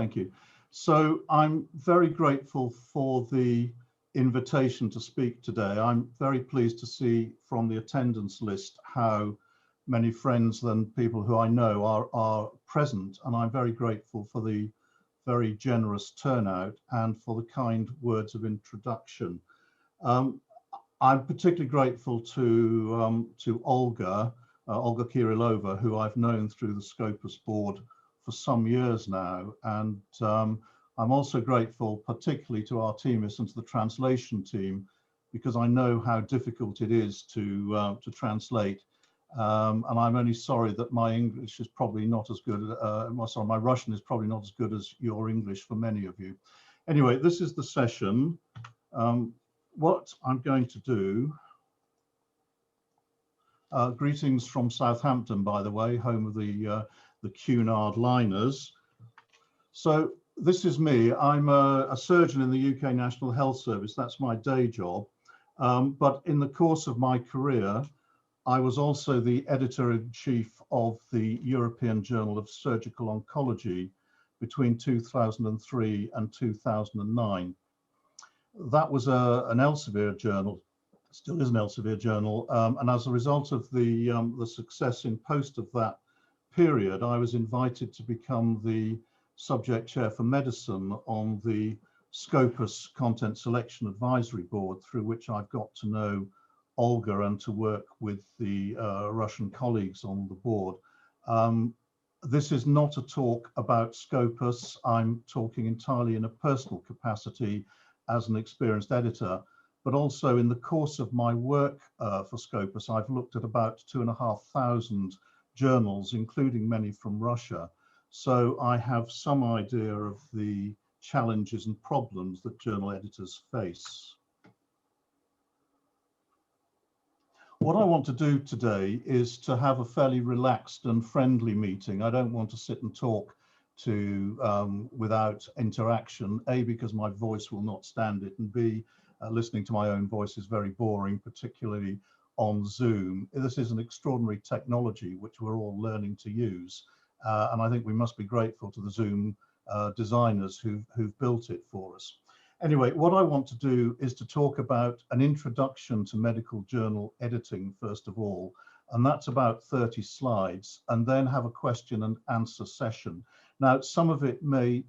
Thank you. So I'm very grateful for the invitation to speak today. I'm very pleased to see from the attendance list how many friends and people who I know are present, and I'm very grateful for the very generous turnout and for the kind words of introduction. I'm particularly grateful to Olga Kirilova, who I've known through the Scopus board for some years now, and I'm also grateful particularly to Artemis and to the translation team, because I know how difficult it is to translate, and I'm only sorry that my English is probably not as good, my Russian is probably not as good as your English for many of you. Anyway, this is the session. What I'm going to do, greetings from Southampton, by the way, home of the Cunard liners. So this is me. I'm a surgeon in the UK National Health Service. That's my day job. But in the course of my career, I was also the editor-in-chief of the European Journal of Surgical Oncology between 2003 and 2009. That was an Elsevier journal, still is an Elsevier journal, and as a result of the success in post of that period, I was invited to become the subject chair for medicine on the Scopus Content Selection Advisory Board, through which I've got to know Olga and to work with the Russian colleagues on the board. This is not a talk about Scopus. I'm talking entirely in a personal capacity as an experienced editor, but also in the course of my work for Scopus, I've looked at about 2,500 journals, including many from Russia. So I have some idea of the challenges and problems that journal editors face. What I want to do today is to have a fairly relaxed and friendly meeting. I don't want to sit and talk without interaction, A, because my voice will not stand it, and B, listening to my own voice is very boring, particularly on Zoom. This is an extraordinary technology which we're all learning to use, and I think we must be grateful to the Zoom designers who've built it for us. Anyway, what I want to do is to talk about an introduction to medical journal editing, first of all, and that's about 30 slides, and then have a question and answer session. Now, some of it may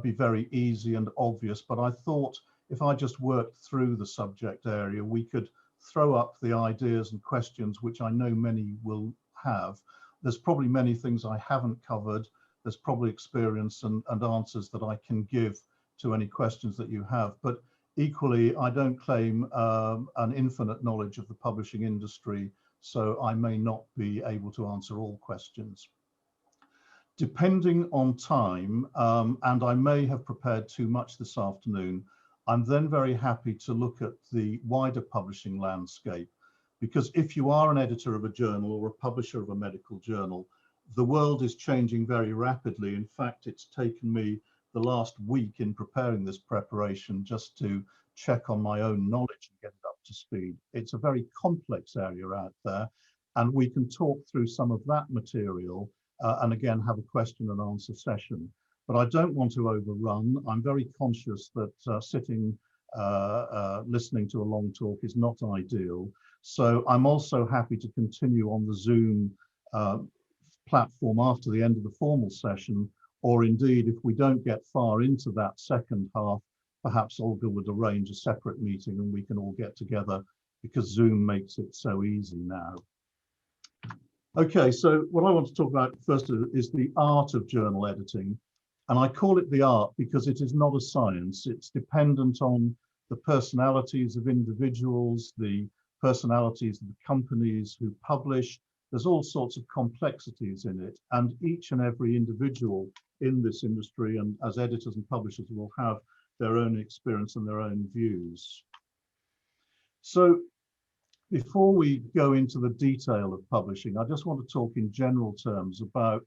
be very easy and obvious, but I thought if I just worked through the subject area, we could throw up the ideas and questions, which I know many will have. There's probably many things I haven't covered. There's probably experience and answers that I can give to any questions that you have. But equally, I don't claim an infinite knowledge of the publishing industry, so I may not be able to answer all questions. Depending on time, and I may have prepared too much this afternoon, I'm then very happy to look at the wider publishing landscape, because if you are an editor of a journal or a publisher of a medical journal, the world is changing very rapidly. In fact, it's taken me the last week in preparing this preparation just to check on my own knowledge and get it up to speed. It's a very complex area out there, and we can talk through some of that material and again have a question and answer session. But I don't want to overrun. I'm very conscious that sitting listening to a long talk is not ideal. So I'm also happy to continue on the Zoom platform after the end of the formal session, or indeed, if we don't get far into that second half, perhaps Olga would arrange a separate meeting and we can all get together, because Zoom makes it so easy now. Okay, so what I want to talk about first is the art of journal editing. And I call it the art because it is not a science. It's dependent on the personalities of individuals, the personalities of the companies who publish. There's all sorts of complexities in it, and each and every individual in this industry and as editors and publishers will have their own experience and their own views. So before we go into the detail of publishing, I just want to talk in general terms about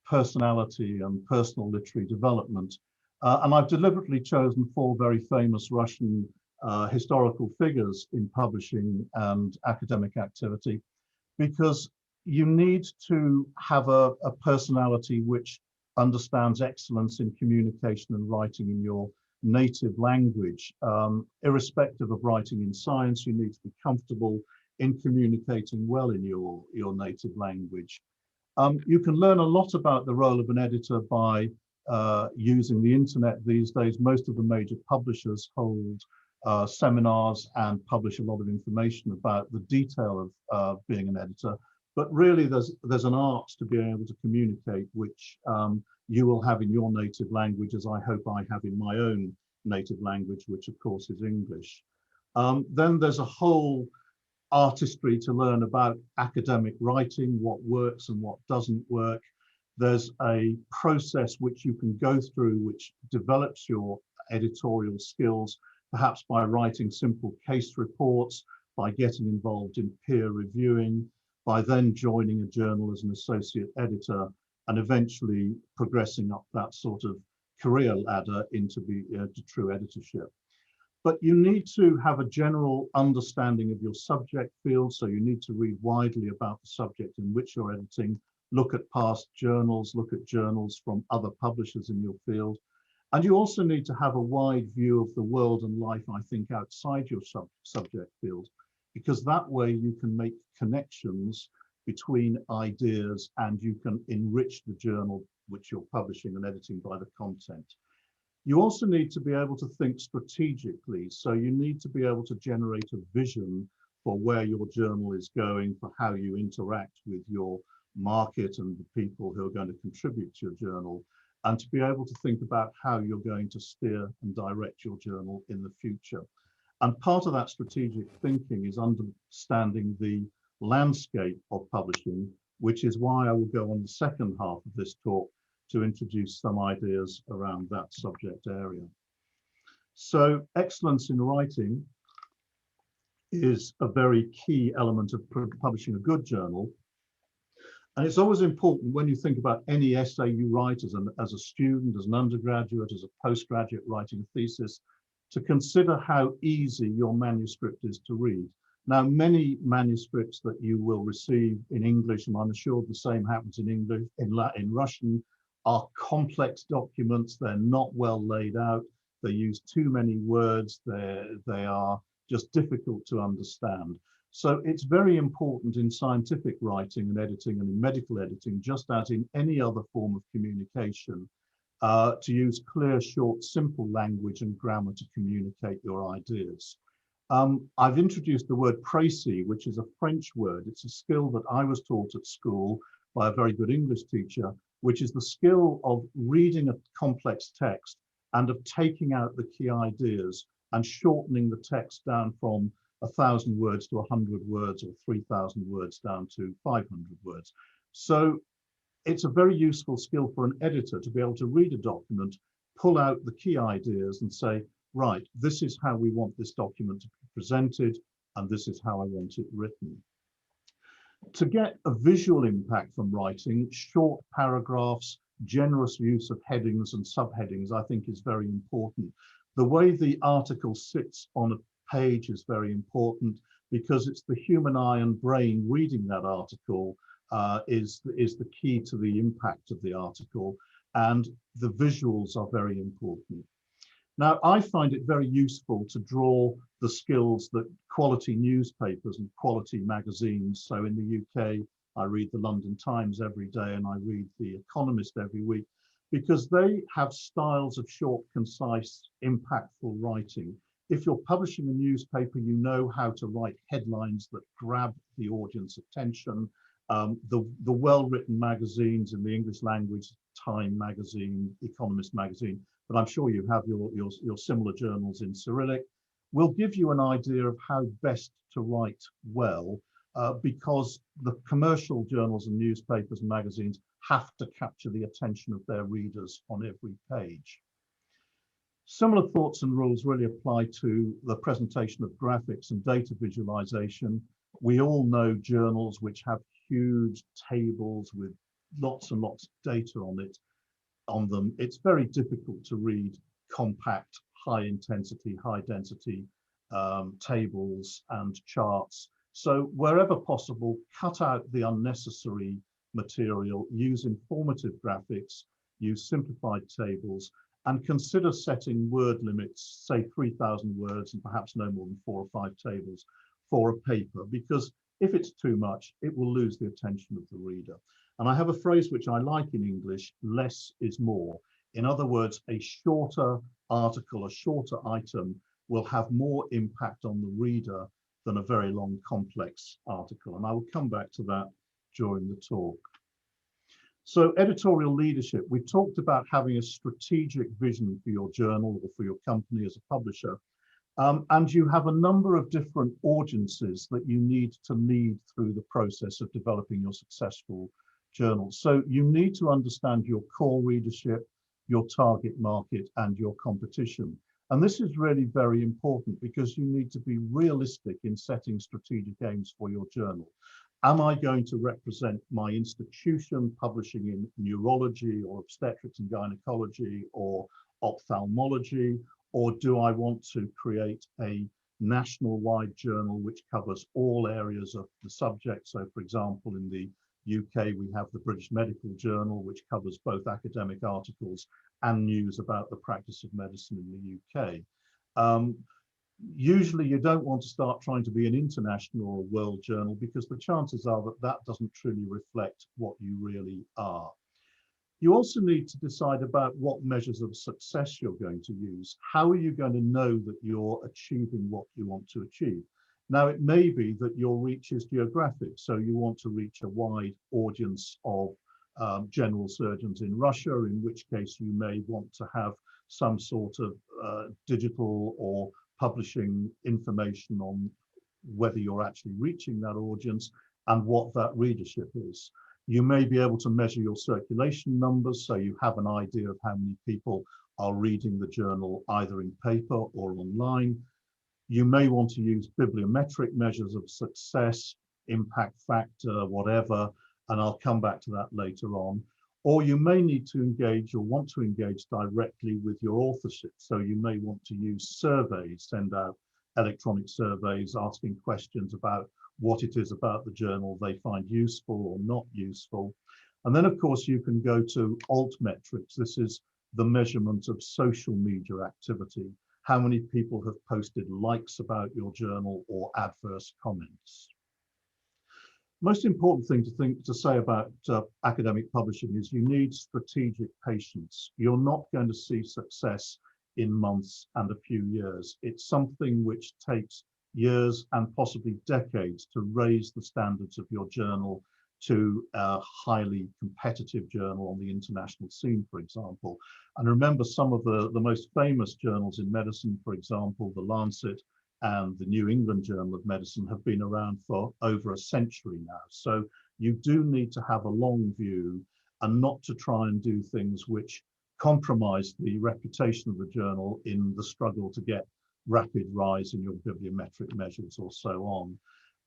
personality and personal literary development. And I've deliberately chosen 4 very famous Russian historical figures in publishing and academic activity, because you need to have a personality which understands excellence in communication and writing in your native language. Irrespective of writing in science, you need to be comfortable in communicating well in your native language. You can learn a lot about the role of an editor by using the internet these days. Most of the major publishers hold seminars and publish a lot of information about the detail of being an editor. But really, there's an art to being able to communicate, which you will have in your native language, as I hope I have in my own native language, which of course is English. Then there's a whole artistry to learn about academic writing, what works and what doesn't work. There's a process which you can go through which develops your editorial skills, perhaps by writing simple case reports, by getting involved in peer reviewing, by then joining a journal as an associate editor, and eventually progressing up that sort of career ladder into to true editorship. But you need to have a general understanding of your subject field, so you need to read widely about the subject in which you're editing, look at past journals, look at journals from other publishers in your field. And you also need to have a wide view of the world and life, I think, outside your subject field, because that way you can make connections between ideas and you can enrich the journal which you're publishing and editing by the content. You also need to be able to think strategically. So you need to be able to generate a vision for where your journal is going, for how you interact with your market and the people who are going to contribute to your journal, and to be able to think about how you're going to steer and direct your journal in the future. And part of that strategic thinking is understanding the landscape of publishing, which is why I will go on the second half of this talk to introduce some ideas around that subject area. So excellence in writing is a very key element of publishing a good journal. And it's always important when you think about any essay you write as a student, as an undergraduate, as a postgraduate writing a thesis, to consider how easy your manuscript is to read. Now, many manuscripts that you will receive in English, and I'm sure the same happens in English, in Russian, are complex documents. They're not well laid out. They use too many words. They are just difficult to understand. So it's very important in scientific writing and editing and in medical editing, just as in any other form of communication, to use clear, short, simple language and grammar to communicate your ideas. I've introduced the word précis, which is a French word. It's a skill that I was taught at school by a very good English teacher, which is the skill of reading a complex text and of taking out the key ideas and shortening the text down from 1,000 words to 100 words, or 3,000 words down to 500 words. So it's a very useful skill for an editor to be able to read a document, pull out the key ideas and say, right, this is how we want this document to be presented, and this is how I want it written. To get a visual impact from writing, short paragraphs, generous use of headings and subheadings, I think is very important. The way the article sits on a page is very important, because it's the human eye and brain reading that article is the key to the impact of the article, and the visuals are very important. Now, I find it very useful to draw the skills that quality newspapers and quality magazines, so in the UK, I read the London Times every day and I read The Economist every week, because they have styles of short, concise, impactful writing. If you're publishing a newspaper, you know how to write headlines that grab the audience attention. The well-written magazines in the English language, Time magazine, Economist magazine, but I'm sure you have your similar journals in Cyrillic, will give you an idea of how best to write well, because the commercial journals and newspapers and magazines have to capture the attention of their readers on every page. Similar thoughts and rules really apply to the presentation of graphics and data visualization. We all know journals which have huge tables with lots and lots of data on them. It's very difficult to read compact, high intensity, high density tables and charts. So wherever possible, cut out the unnecessary material, use informative graphics, use simplified tables, and consider setting word limits, say 3,000 words and perhaps no more than 4 or 5 tables for a paper, because if it's too much, it will lose the attention of the reader. And I have a phrase which I like in English: less is more. In other words, a shorter article, a shorter item will have more impact on the reader than a very long, complex article. And I will come back to that during the talk. So editorial leadership, we talked about having a strategic vision for your journal or for your company as a publisher. And you have a number of different audiences that you need to lead through the process of developing your successful journal. So you need to understand your core readership, your target market, and your competition. And this is really very important because you need to be realistic in setting strategic aims for your journal. Am I going to represent my institution publishing in neurology or obstetrics and gynecology or ophthalmology? Or do I want to create a national-wide journal which covers all areas of the subject? So, for example, in the UK, we have the British Medical Journal, which covers both academic articles and news about the practice of medicine in the UK. Usually you don't want to start trying to be an international or world journal, because the chances are that that doesn't truly reflect what you really are. You also need to decide about what measures of success you're going to use. How are you going to know that you're achieving what you want to achieve? Now, it may be that your reach is geographic, so you want to reach a wide audience of general surgeons in Russia, in which case you may want to have some sort of digital or publishing information on whether you're actually reaching that audience and what that readership is. You may be able to measure your circulation numbers, so you have an idea of how many people are reading the journal either in paper or online. You may want to use bibliometric measures of success, impact factor, whatever, and I'll come back to that later on. Or you may need to engage or want to engage directly with your authorship. So you may want to use surveys, send out electronic surveys asking questions about what it is about the journal they find useful or not useful. And then, of course, you can go to altmetrics. This is the measurement of social media activity. How many people have posted likes about your journal or adverse comments? Most important thing to say about academic publishing is you need strategic patience. You're not going to see success in months and a few years. It's something which takes years and possibly decades to raise the standards of your journal to a highly competitive journal on the international scene, for example. And remember, some of the most famous journals in medicine, for example, the Lancet and the New England Journal of Medicine, have been around for over a century now. So you do need to have a long view and not to try and do things which compromise the reputation of the journal in the struggle to get rapid rise in your bibliometric measures or so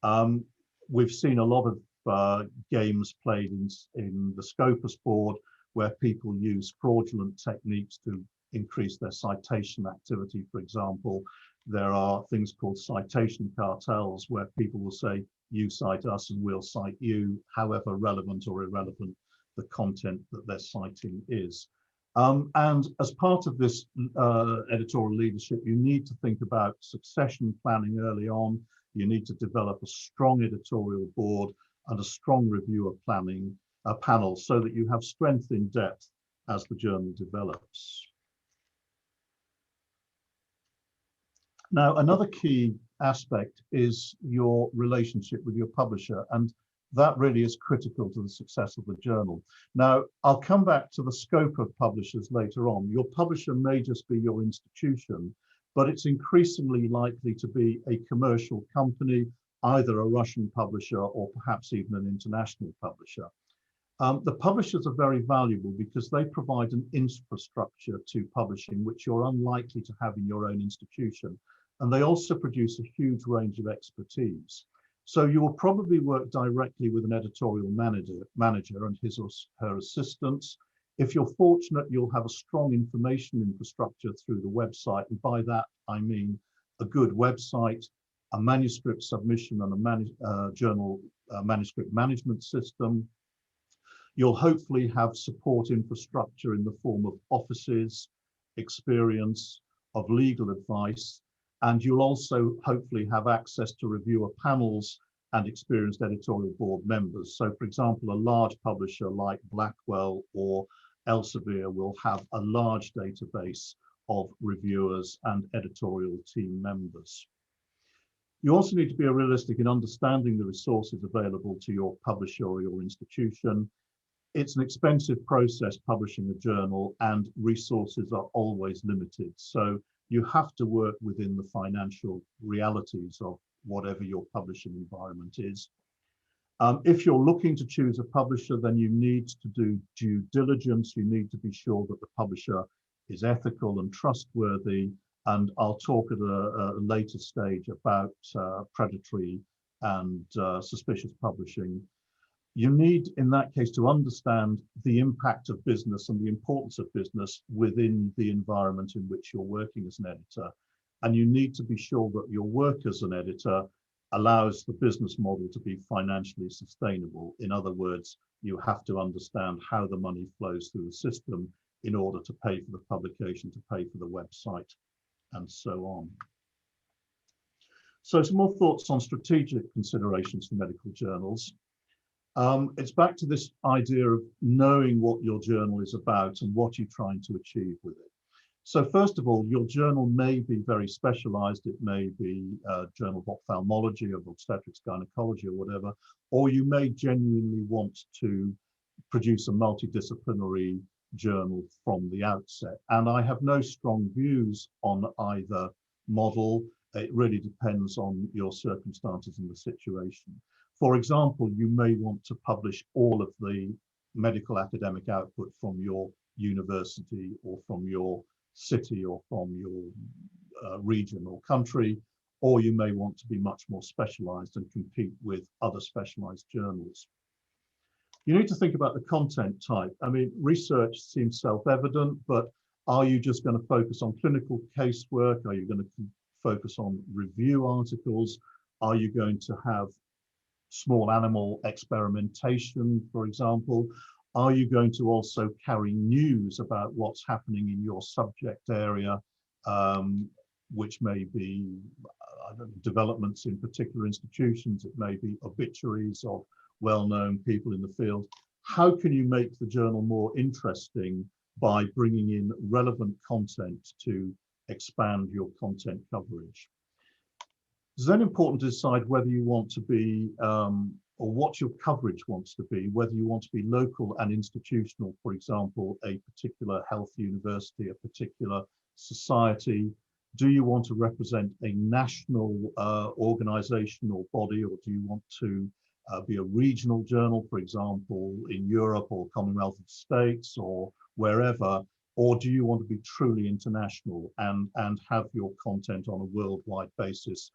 on. We've seen a lot of games played in the Scopus board where people use fraudulent techniques to increase their citation activity, for example. There are things called citation cartels where people will say, you cite us and we'll cite you, however relevant or irrelevant the content that they're citing is. And as part of this editorial leadership, you need to think about succession planning early on. You need to develop a strong editorial board and a strong reviewer planning panel so that you have strength in depth as the journal develops. Now, another key aspect is your relationship with your publisher, and that really is critical to the success of the journal. Now, I'll come back to the scope of publishers later on. Your publisher may just be your institution, but it's increasingly likely to be a commercial company, either a Russian publisher or perhaps even an international publisher. The publishers are very valuable because they provide an infrastructure to publishing which you're unlikely to have in your own institution. And they also produce a huge range of expertise. So you will probably work directly with an editorial manager and his or her assistants. If you're fortunate, you'll have a strong information infrastructure through the website. And by that, I mean a good website, a manuscript submission and a journal manuscript management system. You'll hopefully have support infrastructure in the form of offices, experience, of legal advice, and you'll also hopefully have access to reviewer panels and experienced editorial board members. So for example, a large publisher like Blackwell or Elsevier will have a large database of reviewers and editorial team members. You also need to be realistic in understanding the resources available to your publisher or your institution. It's an expensive process publishing a journal, and resources are always limited. So you have to work within the financial realities of whatever your publishing environment is. If you're looking to choose a publisher, then you need to do due diligence. You need to be sure that the publisher is ethical and trustworthy. And I'll talk at a later stage about predatory and suspicious publishing. You need, in that case, to understand the impact of business and the importance of business within the environment in which you're working as an editor. And you need to be sure that your work as an editor allows the business model to be financially sustainable. In other words, you have to understand how the money flows through the system in order to pay for the publication, to pay for the website, and so on. So some more thoughts on strategic considerations for medical journals. It's back to this idea of knowing what your journal is about and what you're trying to achieve with it. So first of all, your journal may be very specialized. It may be a journal of ophthalmology or obstetrics, gynecology or whatever, or you may genuinely want to produce a multidisciplinary journal from the outset. And I have no strong views on either model. It really depends on your circumstances and the situation. For example, you may want to publish all of the medical academic output from your university or from your city or from your region or country, or you may want to be much more specialized and compete with other specialized journals. You need to think about the content type. I mean, research seems self-evident, but are you just going to focus on clinical casework? Are you going to focus on review articles? Are you going to have small animal experimentation, for example? Are you going to also carry news about what's happening in your subject area, which may be developments in particular institutions? It may be obituaries of well-known people in the field. How can you make the journal more interesting by bringing in relevant content to expand your content coverage? It's then important to decide whether you want to be, or what your coverage wants to be, whether you want to be local and institutional, for example, a particular health university, a particular society. Do you want to represent a national organization or body, or do you want to be a regional journal, for example, in Europe or Commonwealth of States or wherever? Or do you want to be truly international and have your content on a worldwide basis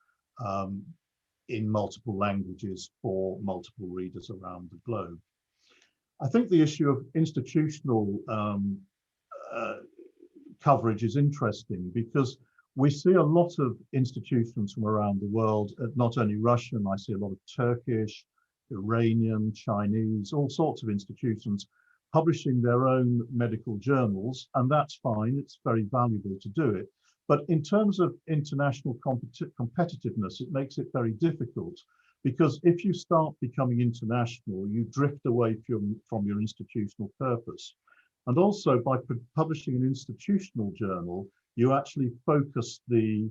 in multiple languages for multiple readers around the globe? I think the issue of institutional coverage is interesting because we see a lot of institutions from around the world, not only Russian, I see a lot of Turkish, Iranian, Chinese, all sorts of institutions publishing their own medical journals, and that's fine, it's very valuable to do it. But in terms of international competitiveness, it makes it very difficult, because if you start becoming international, you drift away from your institutional purpose. And also by publishing an institutional journal, you actually focus the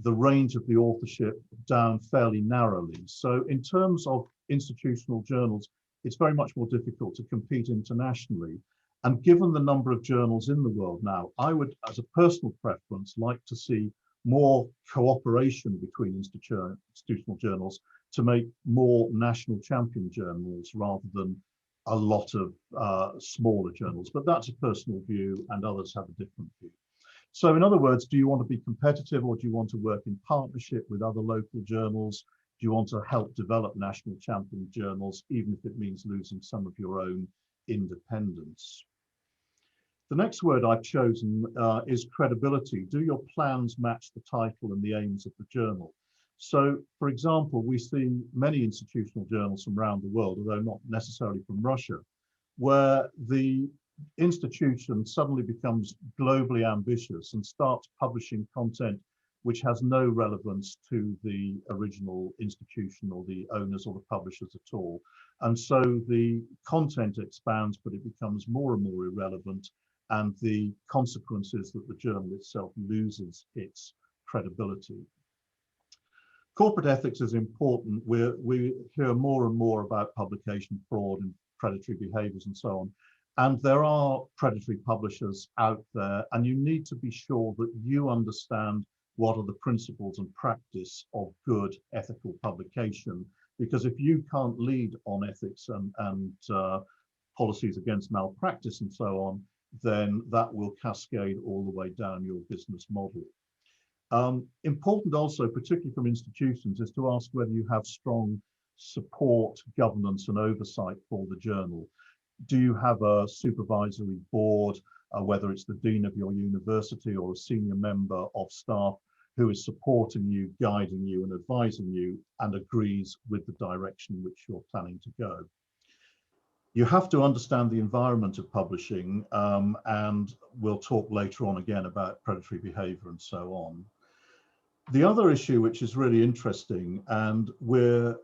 range of the authorship down fairly narrowly. So in terms of institutional journals, it's very much more difficult to compete internationally. And given the number of journals in the world now, I would, as a personal preference, like to see more cooperation between institutional journals to make more national champion journals rather than a lot of smaller journals. But that's a personal view, and others have a different view. So in other words, do you want to be competitive, or do you want to work in partnership with other local journals? Do you want to help develop national champion journals, even if it means losing some of your own independence? The next word I've chosen is credibility. Do your plans match the title and the aims of the journal? So, for example, we see many institutional journals from around the world, although not necessarily from Russia, where the institution suddenly becomes globally ambitious and starts publishing content which has no relevance to the original institution or the owners or the publishers at all. And so the content expands, but it becomes more and more irrelevant, and the consequence is that the journal itself loses its credibility. Corporate ethics is important. We hear more and more about publication fraud and predatory behaviors and so on. And there are predatory publishers out there, and you need to be sure that you understand what are the principles and practice of good ethical publication. Because if you can't lead on ethics and policies against malpractice and so on, then that will cascade all the way down your business model. Important also, particularly from institutions, is to ask whether you have strong support, governance and oversight for the journal. Do you have a supervisory board, whether it's the dean of your university or a senior member of staff who is supporting you, guiding you and advising you and agrees with the direction which you're planning to go? You have to understand the environment of publishing, and we'll talk later on again about predatory behavior and so on. The other issue, which is really interesting, and we're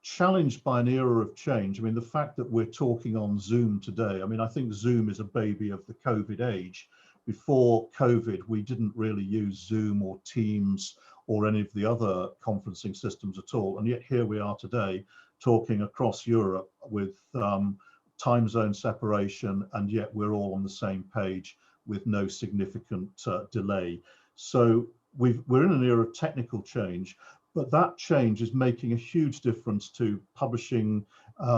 challenged by an era of change. I mean, the fact that we're talking on Zoom today, I mean, I think Zoom is a baby of the COVID age. Before COVID, we didn't really use Zoom or Teams or any of the other conferencing systems at all. And yet here we are today talking across Europe with time zone separation, and yet we're all on the same page with no significant delay. So we're in an era of technical change, but that change is making a huge difference to publishing.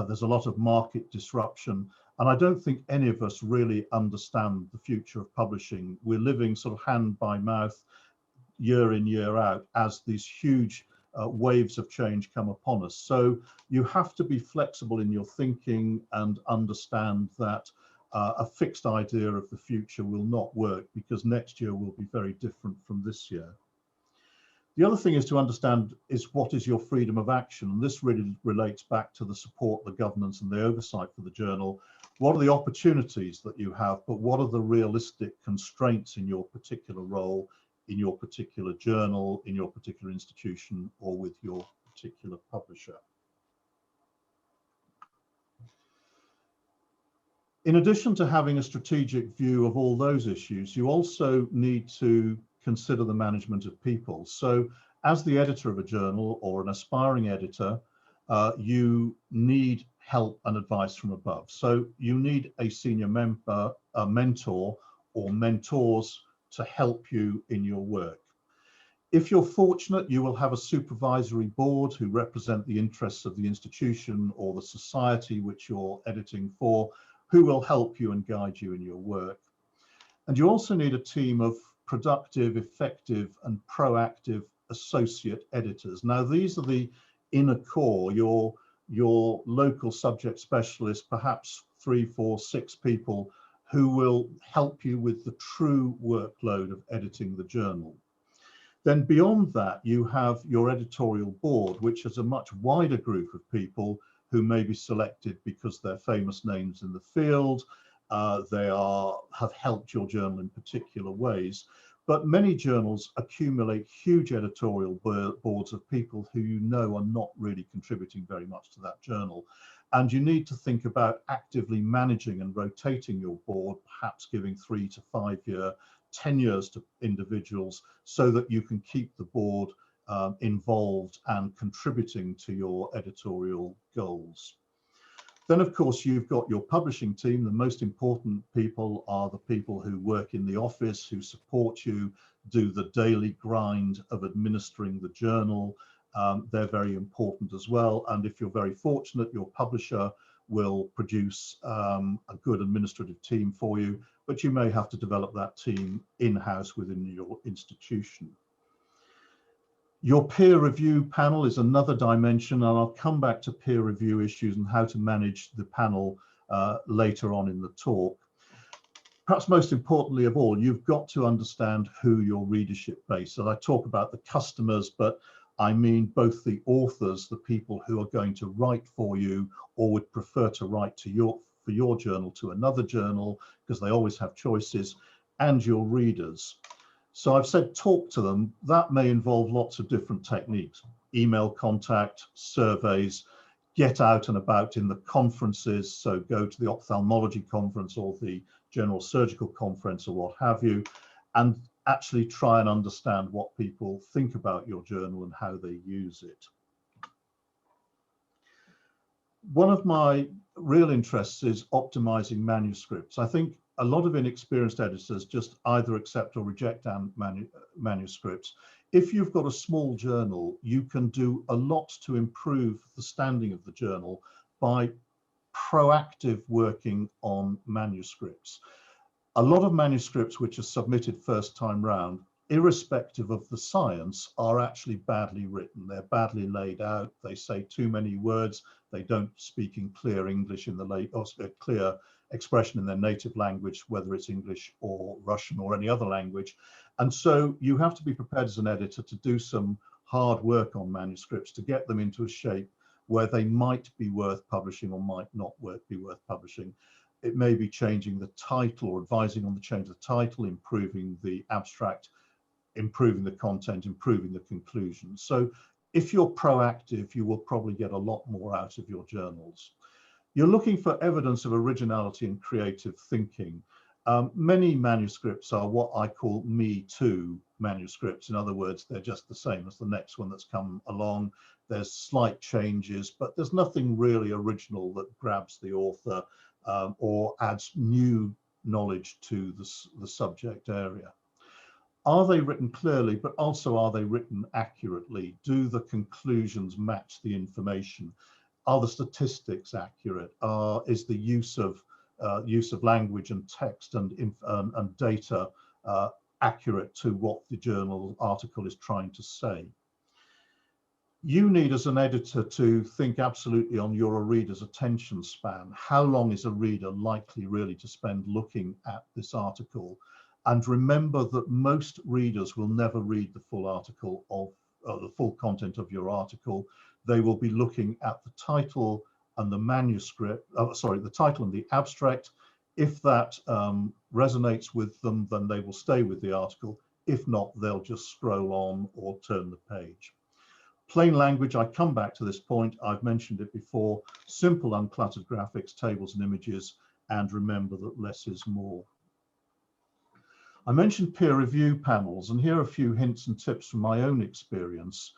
There's a lot of market disruption. And I don't think any of us really understand the future of publishing. We're living sort of hand by mouth, year in, year out, as these huge waves of change come upon us. So you have to be flexible in your thinking and understand that a fixed idea of the future will not work, because next year will be very different from this year. The other thing is to understand is what is your freedom of action. And this really relates back to the support, the governance and the oversight for the journal. What are the opportunities that you have, but what are the realistic constraints in your particular role, in your particular journal, in your particular institution, or with your particular publisher? In addition to having a strategic view of all those issues, you also need to consider the management of people. So as the editor of a journal or an aspiring editor, you need help and advice from above. So you need a senior member, a mentor or mentors to help you in your work. If you're fortunate, you will have a supervisory board who represent the interests of the institution or the society which you're editing for, who will help you and guide you in your work. And you also need a team of productive, effective and proactive associate editors. Now, these are the inner core, your local subject specialists, perhaps 3, 4, 6 people who will help you with the true workload of editing the journal. Then beyond that, you have your editorial board, which is a much wider group of people who may be selected because they're famous names in the field. They have helped your journal in particular ways. But many journals accumulate huge editorial boards of people who you know are not really contributing very much to that journal. And you need to think about actively managing and rotating your board, perhaps giving 3 to 5 year tenures to individuals so that you can keep the board involved and contributing to your editorial goals. Then, of course, you've got your publishing team. The most important people are the people who work in the office, who support you, do the daily grind of administering the journal. They're very important as well. And if you're very fortunate, your publisher will produce a good administrative team for you, but you may have to develop that team in-house within your institution. Your peer review panel is another dimension, and I'll come back to peer review issues and how to manage the panel later on in the talk. Perhaps most importantly of all, you've got to understand who your readership base. And I talk about the customers, but I mean both the authors, the people who are going to write for you or would prefer to write for your journal to another journal, because they always have choices, and your readers. So I've said talk to them. That may involve lots of different techniques: email contact, surveys, get out and about in the conferences. So go to the ophthalmology conference or the general surgical conference or what have you, and actually try and understand what people think about your journal and how they use it. One of my real interests is optimizing manuscripts. I think a lot of inexperienced editors just either accept or reject manuscripts. If you've got a small journal, you can do a lot to improve the standing of the journal by proactive working on manuscripts. A lot of manuscripts which are submitted first time round, irrespective of the science, are actually badly written. They're badly laid out. They say too many words. They don't speak in clear English in the clear expression in their native language, whether it's English or Russian or any other language. And so you have to be prepared as an editor to do some hard work on manuscripts to get them into a shape where they might be worth publishing or might not be worth publishing. It may be changing the title or advising on the change of the title, improving the abstract, improving the content, improving the conclusion. So if you're proactive, you will probably get a lot more out of your journals. You're looking for evidence of originality and creative thinking. Many manuscripts are what I call me too manuscripts. In other words, they're just the same as the next one that's come along. There's slight changes, but there's nothing really original that grabs the author or adds new knowledge to the subject area. Are they written clearly, but also are they written accurately? Do the conclusions match the information? Are the statistics accurate? Is the use of language and text and data accurate to what the journal article is trying to say? You need, as an editor, to think absolutely on your reader's attention span. How long is a reader likely really to spend looking at this article? And remember that most readers will never read the full article of the full content of your article. They will be looking at the title and the manuscript, the title and the abstract. If that resonates with them, then they will stay with the article. If not, they'll just scroll on or turn the page. Plain language, I come back to this point, I've mentioned it before: simple, uncluttered graphics, tables and images, and remember that less is more. I mentioned peer review panels, and here are a few hints and tips from my own experience.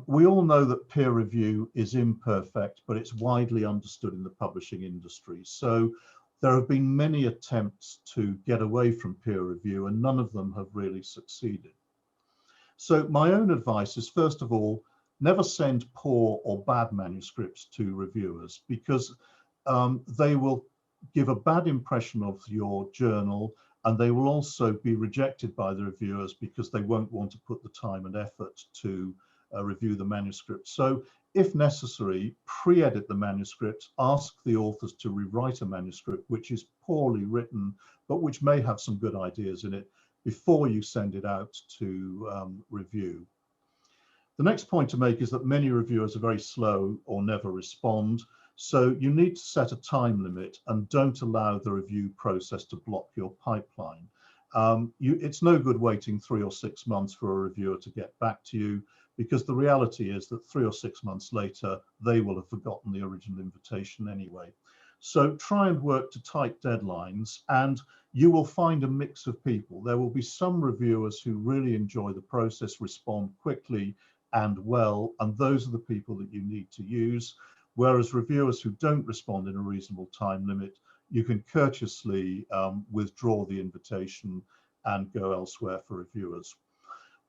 We all know that peer review is imperfect, but it's widely understood in the publishing industry. So there have been many attempts to get away from peer review, and none of them have really succeeded. So my own advice is, first of all, never send poor or bad manuscripts to reviewers, because they will give a bad impression of your journal, and they will also be rejected by the reviewers because they won't want to put the time and effort to review the manuscript. So if necessary, pre-edit the manuscript, ask the authors to rewrite a manuscript which is poorly written, but which may have some good ideas in it, before you send it out to review. The next point to make is that many reviewers are very slow or never respond. So you need to set a time limit and don't allow the review process to block your pipeline. It's no good waiting 3 or 6 months for a reviewer to get back to you, because the reality is that 3 or 6 months later, they will have forgotten the original invitation anyway. So try and work to tight deadlines, and you will find a mix of people. There will be some reviewers who really enjoy the process, respond quickly and well, and those are the people that you need to use. Whereas reviewers who don't respond in a reasonable time limit, you can courteously withdraw the invitation and go elsewhere for reviewers.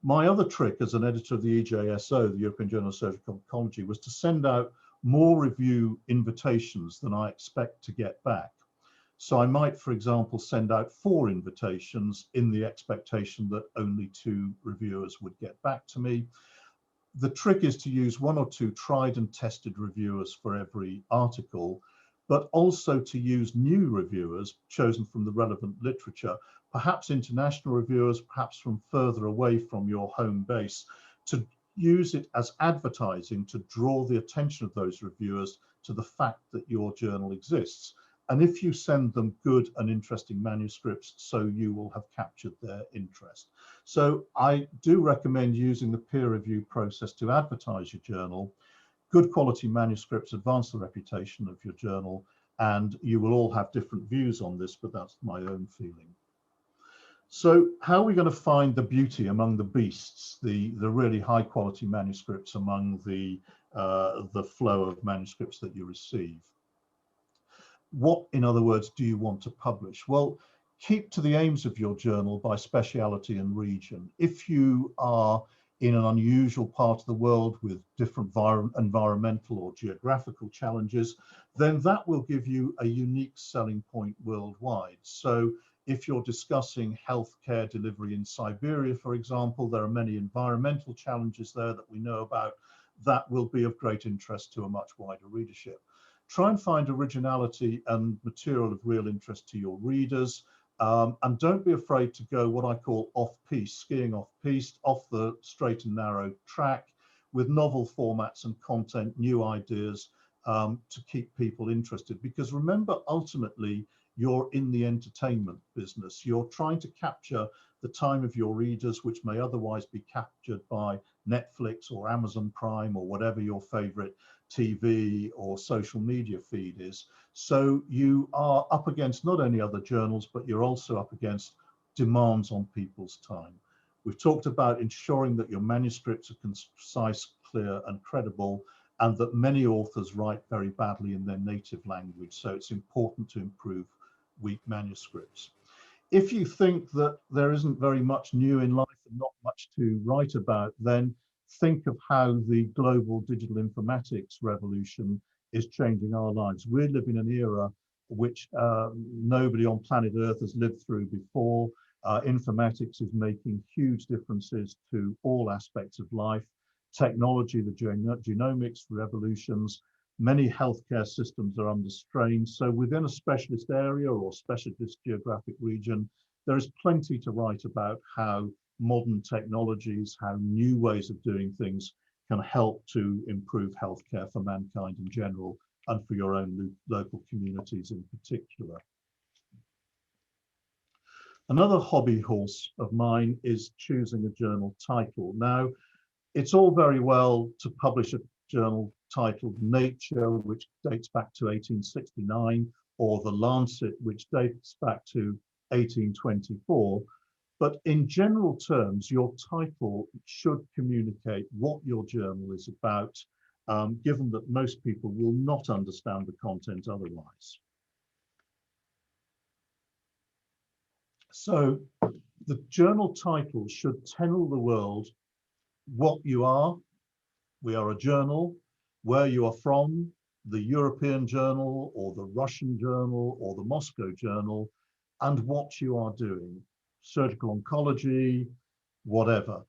My other trick as an editor of the EJSO, the European Journal of Surgical Oncology, was to send out more review invitations than I expect to get back. So I might, for example, send out 4 invitations in the expectation that only 2 reviewers would get back to me. The trick is to use 1 or 2 tried and tested reviewers for every article, but also to use new reviewers chosen from the relevant literature, perhaps international reviewers, perhaps from further away from your home base, to use it as advertising to draw the attention of those reviewers to the fact that your journal exists. And if you send them good and interesting manuscripts, so you will have captured their interest. So I do recommend using the peer review process to advertise your journal. Good quality manuscripts advance the reputation of your journal, and you will all have different views on this, but that's my own feeling. So how are we going to find the beauty among the beasts, the really high quality manuscripts among the flow of manuscripts that you receive? What, in other words, do you want to publish? Well, keep to the aims of your journal by speciality and region. If you are in an unusual part of the world with different environmental or geographical challenges, then that will give you a unique selling point worldwide. So if you're discussing healthcare delivery in Siberia, for example, there are many environmental challenges there that we know about. That will be of great interest to a much wider readership. Try and find originality and material of real interest to your readers. And don't be afraid to go what I call off-piste, skiing off-piste, off the straight and narrow track, with novel formats and content, new ideas to keep people interested. Because remember, ultimately, you're in the entertainment business. You're trying to capture the time of your readers, which may otherwise be captured by Netflix or Amazon Prime or whatever your favorite TV or social media feed is. So you are up against not only other journals, but you're also up against demands on people's time. We've talked about ensuring that your manuscripts are concise, clear, and credible, and that many authors write very badly in their native language. So it's important to improve weak manuscripts. If you think that there isn't very much new in life and not much to write about, then think of how the global digital informatics revolution is changing our lives. We live in an era which nobody on planet Earth has lived through before. Informatics is making huge differences to all aspects of life. Technology, the genomics revolutions, many healthcare systems are under strain. So within a specialist area or specialist geographic region, there is plenty to write about how modern technologies, how new ways of doing things can help to improve healthcare for mankind in general and for your own local communities in particular. Another hobby horse of mine is choosing a journal title. Now, it's all very well to publish a journal titled Nature, which dates back to 1869, or The Lancet, which dates back to 1824. But in general terms, your title should communicate what your journal is about, given that most people will not understand the content otherwise. So the journal title should tell the world what you are. We are a journal, where you are from, the European journal or the Russian journal or the Moscow journal, and what you are doing, surgical oncology, whatever,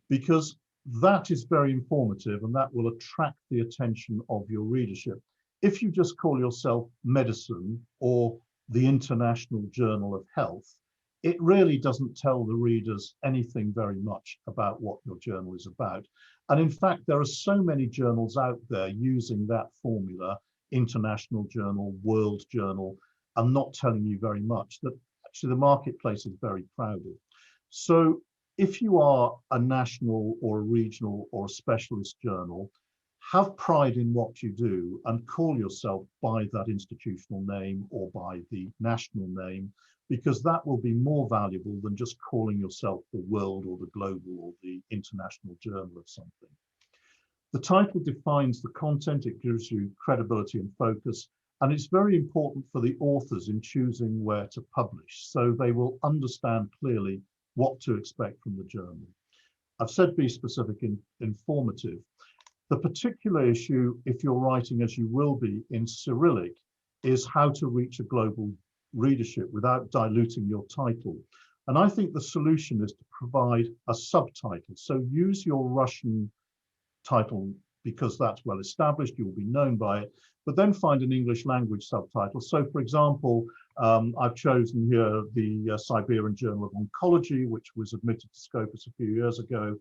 because that is very informative and that will attract the attention of your readership. If you just call yourself medicine or the International Journal of Health, it really doesn't tell the readers anything very much about what your journal is about. And in fact, there are so many journals out there using that formula, international journal, world journal, and not telling you very much, that actually the marketplace is very crowded. So if you are a national or a regional or a specialist journal, have pride in what you do and call yourself by that institutional name or by the national name, because that will be more valuable than just calling yourself the world or the global or the international journal of something. The title defines the content, it gives you credibility and focus, and it's very important for the authors in choosing where to publish, so they will understand clearly what to expect from the journal. I've said be specific and informative. The particular issue, if you're writing as you will be in Cyrillic, is how to reach a global readership without diluting your title. And I think the solution is to provide a subtitle. So use your Russian title because that's well established, you'll be known by it, but then find an English language subtitle. So for example, I've chosen here the Siberian Journal of Oncology, which was admitted to Scopus a few years ago.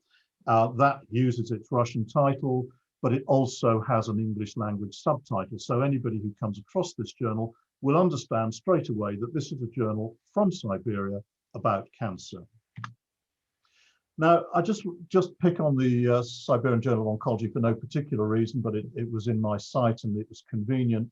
That uses its Russian title, but it also has an English language subtitle. So anybody who comes across this journal will understand straight away that this is a journal from Siberia about cancer. Now, I just pick on the Siberian Journal of Oncology for no particular reason, but it was in my site and it was convenient.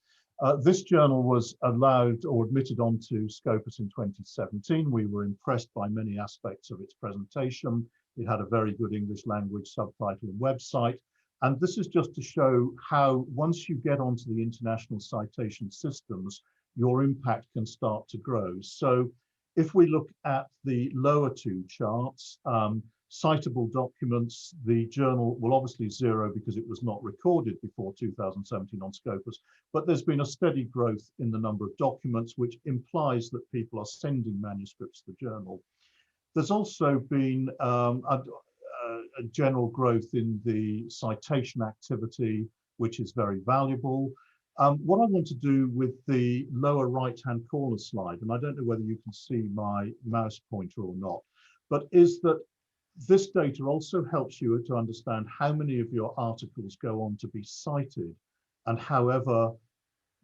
This journal was allowed or admitted onto Scopus in 2017. We were impressed by many aspects of its presentation. It had a very good English language subtitle and website. And this is just to show how once you get onto the international citation systems, your impact can start to grow. So if we look at the lower two charts, citable documents, the journal will obviously zero because it was not recorded before 2017 on Scopus, but there's been a steady growth in the number of documents, which implies that people are sending manuscripts to the journal. There's also been a general growth in the citation activity, which is very valuable. What I want to do with the lower right-hand corner slide, and I don't know whether you can see my mouse pointer or not, but is that this data also helps you to understand how many of your articles go on to be cited and however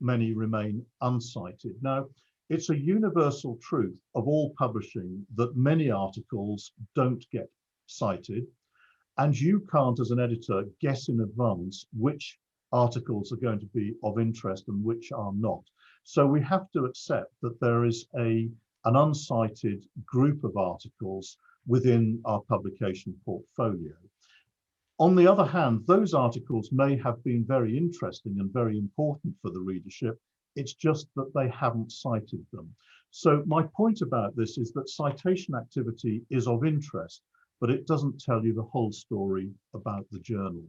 many remain uncited. Now, it's a universal truth of all publishing that many articles don't get cited, and you can't, as an editor, guess in advance which articles are going to be of interest and which are not. So we have to accept that there is an uncited group of articles within our publication portfolio. On the other hand, those articles may have been very interesting and very important for the readership. It's just that they haven't cited them. So my point about this is that citation activity is of interest, but it doesn't tell you the whole story about the journal.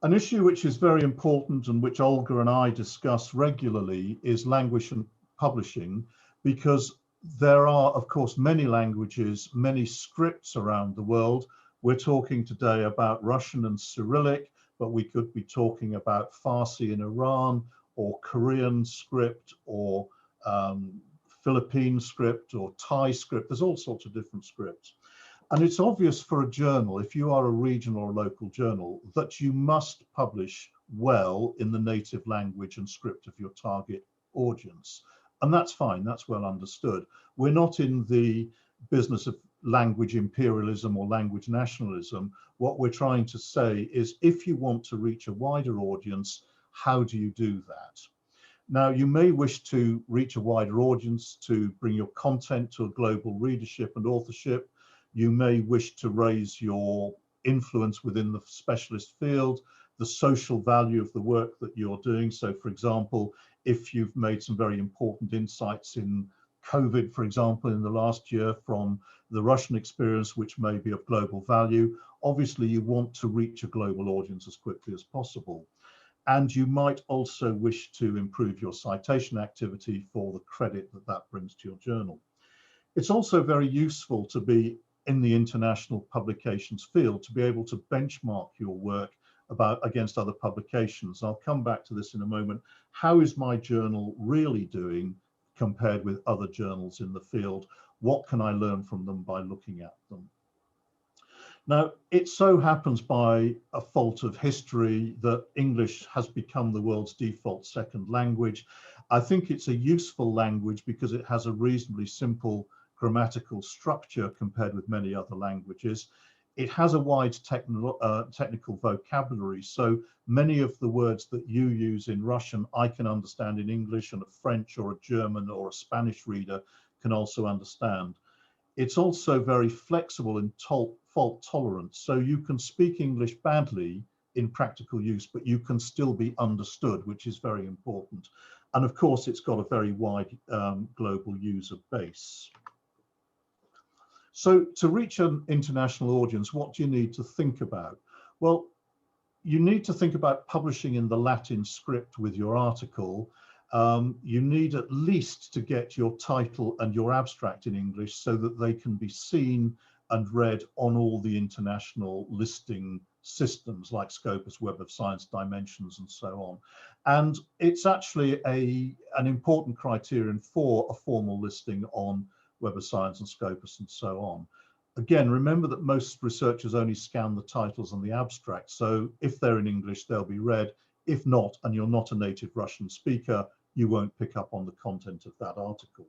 An issue which is very important and which Olga and I discuss regularly is language and publishing, because there are, of course, many languages, many scripts around the world. We're talking today about Russian and Cyrillic, but we could be talking about Farsi in Iran, or Korean script, or Philippine script, or Thai script. There's all sorts of different scripts. And it's obvious for a journal, if you are a regional or local journal, that you must publish well in the native language and script of your target audience. And that's fine, that's well understood. We're not in the business of language imperialism or language nationalism. What we're trying to say is, if you want to reach a wider audience, how do you do that? Now, you may wish to reach a wider audience to bring your content to a global readership and authorship. You may wish to raise your influence within the specialist field, the social value of the work that you're doing. So, for example, if you've made some very important insights in COVID, for example, in the last year from the Russian experience, which may be of global value, obviously you want to reach a global audience as quickly as possible. And you might also wish to improve your citation activity for the credit that that brings to your journal. It's also very useful to be in the international publications field, to be able to benchmark your work against other publications. I'll come back to this in a moment. How is my journal really doing compared with other journals in the field? What can I learn from them by looking at them? Now, it so happens by a fault of history that English has become the world's default second language. I think it's a useful language because it has a reasonably simple grammatical structure compared with many other languages. It has a wide technical vocabulary, so many of the words that you use in Russian, I can understand in English, and a French or a German or a Spanish reader can also understand. It's also very flexible in fault tolerance, so you can speak English badly in practical use, but you can still be understood, which is very important. And of course, it's got a very wide global user base. So to reach an international audience, what do you need to think about? Well, you need to think about publishing in the Latin script with your article. You need at least to get your title and your abstract in English so that they can be seen and read on all the international listing systems like Scopus, Web of Science, Dimensions, and so on. And it's actually an important criterion for a formal listing on Web of Science and Scopus and so on. Again, remember that most researchers only scan the titles and the abstract. So if they're in English, they'll be read. If not, and you're not a native Russian speaker, you won't pick up on the content of that article.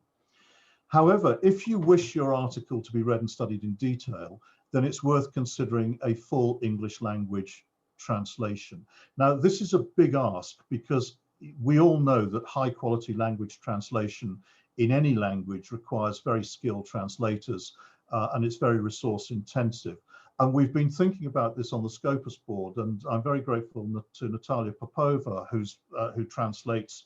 However, if you wish your article to be read and studied in detail, then it's worth considering a full English language translation. Now, this is a big ask because we all know that high quality language translation in any language requires very skilled translators, and it's very resource intensive. And we've been thinking about this on the Scopus board, and I'm very grateful to Natalia Popova, who translates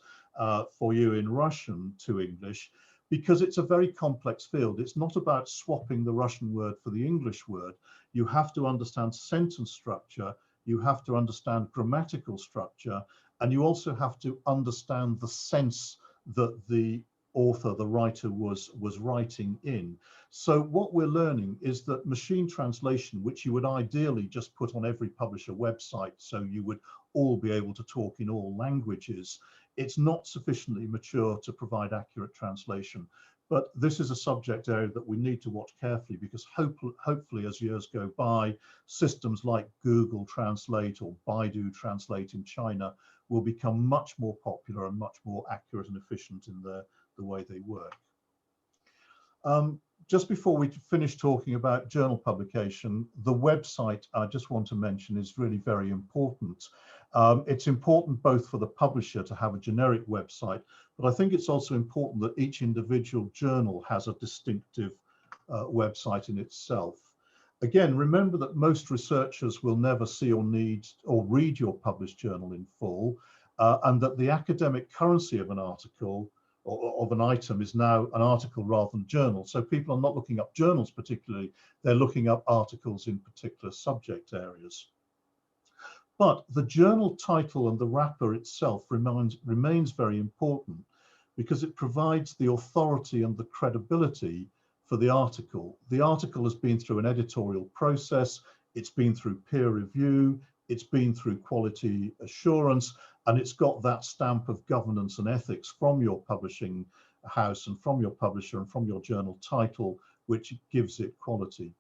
for you in Russian to English, because it's a very complex field. It's not about swapping the Russian word for the English word. You have to understand sentence structure, you have to understand grammatical structure, and you also have to understand the sense that the author, the writer was writing in. So what we're learning is that machine translation, which you would ideally just put on every publisher website so you would all be able to talk in all languages, it's not sufficiently mature to provide accurate translation. But this is a subject area that we need to watch carefully, because hopefully as years go by, systems like Google Translate or Baidu Translate in China will become much more popular and much more accurate and efficient in the way they work. Just before we finish talking about journal publication, the website I just want to mention is really very important. It's important both for the publisher to have a generic website, but I think it's also important that each individual journal has a distinctive website in itself. Again, remember that most researchers will never see or need or read your published journal in full, and that the academic currency of an article or of an item is now an article rather than journal. So people are not looking up journals particularly, they're looking up articles in particular subject areas. But the journal title and the wrapper itself remains very important, because it provides the authority and the credibility for the article. The article has been through an editorial process, it's been through peer review, it's been through quality assurance, and it's got that stamp of governance and ethics from your publishing house and from your publisher and from your journal title, which gives it quality.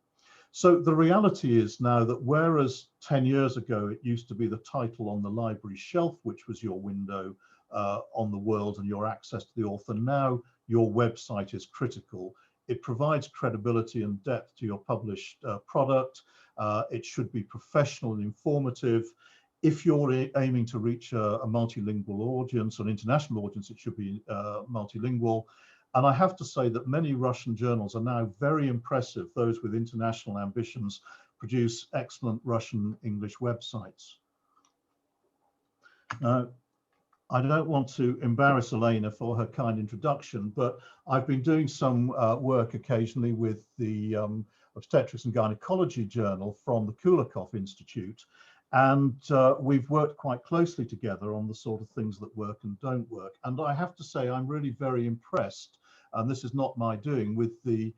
So the reality is now that whereas 10 years ago it used to be the title on the library shelf, which was your window on the world and your access to the author, now your website is critical. It provides credibility and depth to your published product. It should be professional and informative. If you're aiming to reach a multilingual audience, an international audience, it should be multilingual. And I have to say that many Russian journals are now very impressive. Those with international ambitions produce excellent Russian English websites. Now, I don't want to embarrass Elena for her kind introduction, but I've been doing some work occasionally with the Obstetrics and Gynecology Journal from the Kulikov Institute. And we've worked quite closely together on the sort of things that work and don't work. And I have to say, I'm really very impressed, and this is not my doing, with the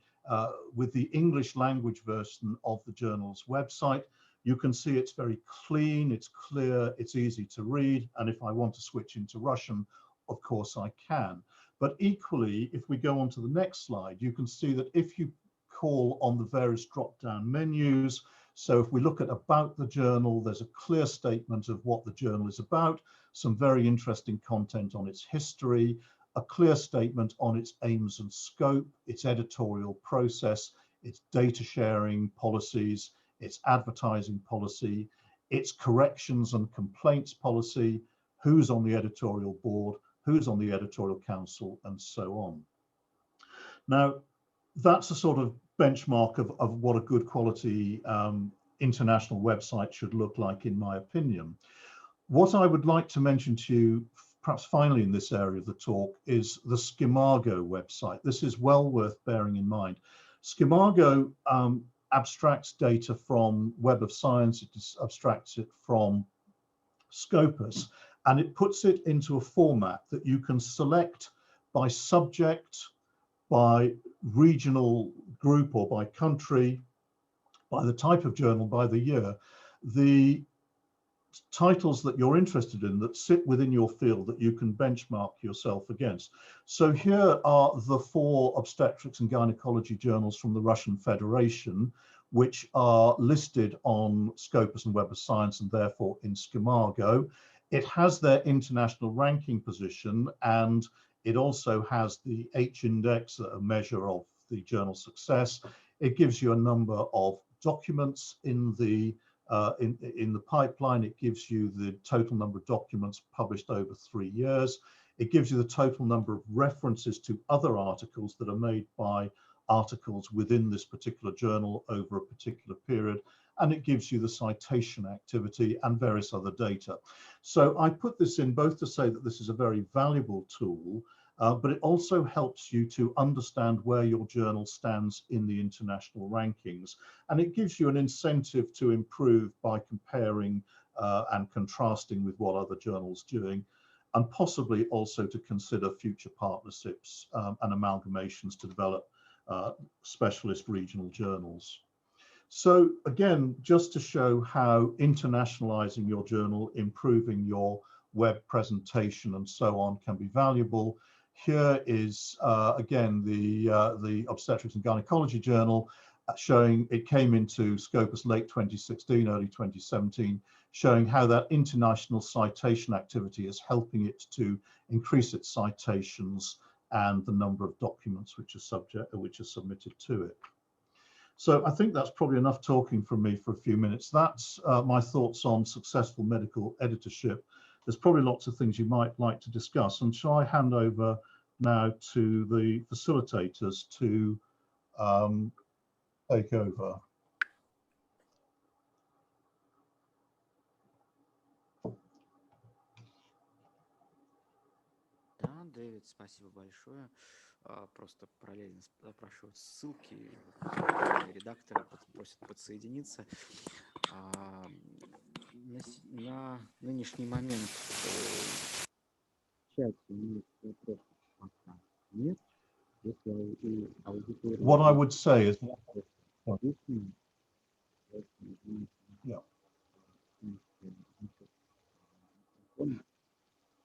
English language version of the journal's website. You can see it's very clean, it's clear, it's easy to read. And if I want to switch into Russian, of course I can. But equally, if we go on to the next slide, you can see that if you call on the various drop-down menus, so if we look at about the journal, there's a clear statement of what the journal is about, some very interesting content on its history, a clear statement on its aims and scope, its editorial process, its data sharing policies, its advertising policy, its corrections and complaints policy, who's on the editorial board, who's on the editorial council, and so on. Now, that's a sort of benchmark of what a good quality international website should look like, in my opinion. What I would like to mention to you, perhaps finally in this area of the talk, is the Scimago website. This is well worth bearing in mind. Scimago abstracts data from Web of Science, it abstracts it from Scopus, and it puts it into a format that you can select by subject, by regional group or by country, by the type of journal, by the year, the titles that you're interested in that sit within your field that you can benchmark yourself against. So here are the 4 obstetrics and gynecology journals from the Russian Federation, which are listed on Scopus and Web of Science and therefore in Scimago. It has their international ranking position, and it also has the H-index, a measure of the journal success. It gives you a number of documents in the pipeline. It gives you the total number of documents published over 3 years. It gives you the total number of references to other articles that are made by articles within this particular journal over a particular period. And it gives you the citation activity and various other data. So I put this in both to say that this is a very valuable tool, but it also helps you to understand where your journal stands in the international rankings. And it gives you an incentive to improve by comparing and contrasting with what other journals are doing, and possibly also to consider future partnerships and amalgamations to develop specialist regional journals. So again, just to show how internationalizing your journal, improving your web presentation and so on can be valuable. Here is again the Obstetrics and Gynecology Journal, showing it came into Scopus late 2016, early 2017, showing how that international citation activity is helping it to increase its citations and the number of documents which are submitted to it. So I think that's probably enough talking from me for a few minutes. That's my thoughts on successful medical editorship. There's probably lots of things you might like to discuss. And shall I hand over now to the facilitators to take over? Да, Дэвид, спасибо большое. Просто параллельно запрашивают ссылки, редакторы просят подсоединиться. На нынешний момент в чате есть вопросы пока нет. Если у аудитории... What I would say is... Yeah.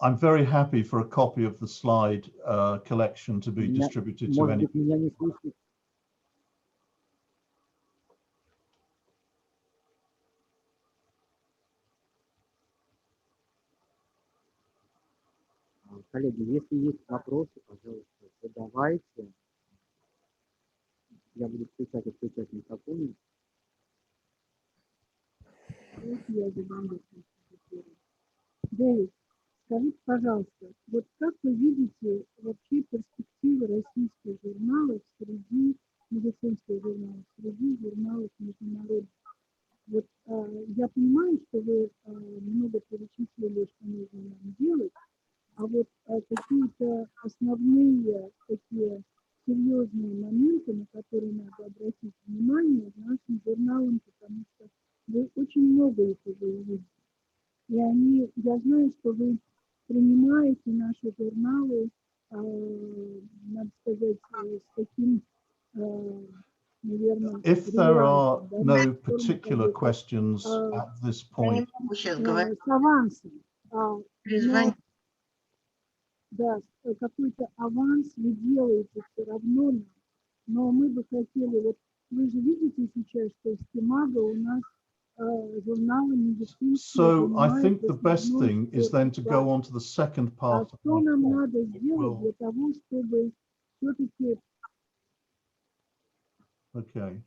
I'm very happy for a copy of the slide collection to be distributed to any. Коллеги, если есть вопросы, пожалуйста, задавайте. Я буду включать микрофон. Дэвид, скажите, пожалуйста, вот как вы видите вообще перспективы российских журналов среди медицинских журналов, среди журналов международных? Вот я понимаю, что вы много перечислили, что нужно нам делать, а вот какие-то основные такие серьезные моменты, на которые надо обратить внимание нашим журналам, потому что вы очень много их уже увидели. И я знаю, что вы принимаете наши журналы, надо сказать, с таким, наверное... If there are no particular questions at this point... С авансом. Да, какой-то аванс вы делаете все равно нам, но мы бы хотели, вот вы же видите сейчас, что в Стимаго у нас журналы медицинские. So I think the best thing is then to go on to the second part. А что нам надо сделать для того, чтобы все-таки... Okay.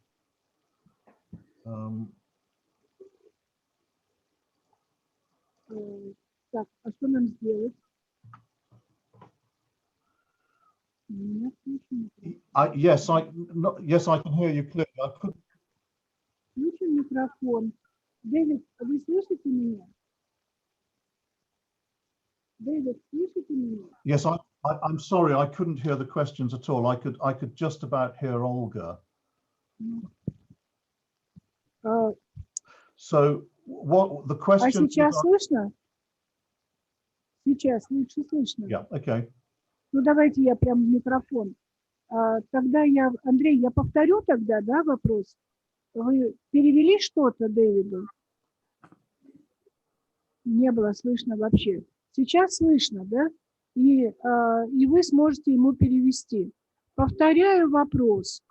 Так, а что нам сделать? Yes, I can hear you clearly. I could... Включим микрофон. Дэвид, вы слышите меня? Дэвид, слышите меня? Yes, I'm sorry, I couldn't hear the questions at all. I could just about hear Olga. So what the question? А сейчас слышно? Сейчас лучше слышно. Yeah, okay. Ну, давайте я прям в микрофон. Тогда Андрей, я повторю тогда, да, вопрос. Вы перевели что-то Дэвиду? Не было слышно вообще. Сейчас слышно, да? И вы сможете ему перевести. Повторяю вопрос.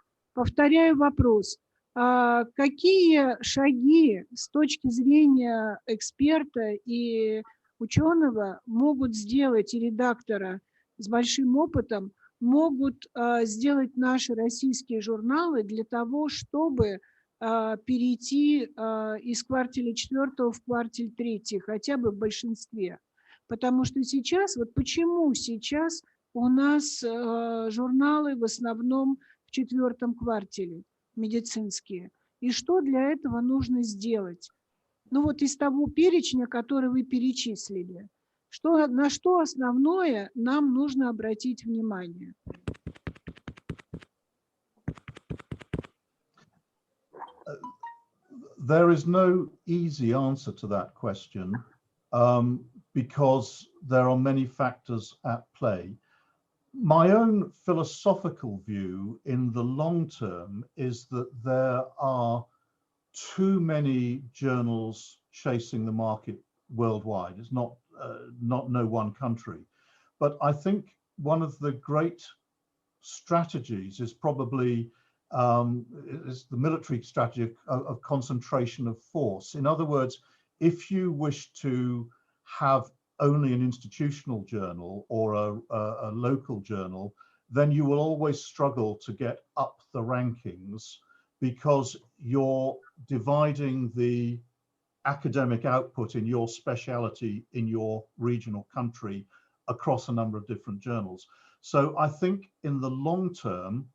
Какие шаги с точки зрения эксперта и ученого могут сделать, и редактора с большим опытом могут сделать наши российские журналы для того, чтобы перейти из квартиля 4 в квартиль 3, хотя бы в большинстве. Потому что сейчас, вот почему сейчас у нас журналы в основном в 4 квартиле медицинские, и что для этого нужно сделать? Ну вот из того перечня, который вы перечислили, на что основное нам нужно обратить внимание? There is no easy answer to that question because there are many factors at play. My own philosophical view in the long term is that there are too many journals chasing the market worldwide. It's not no one country, but I think one of the great strategies is probably is the military strategy of concentration of force. In other words, if you wish to have only an institutional journal or a local journal, then you will always struggle to get up the rankings because you're dividing the academic output in your specialty in your regional country across a number of different journals. So I think in the long term,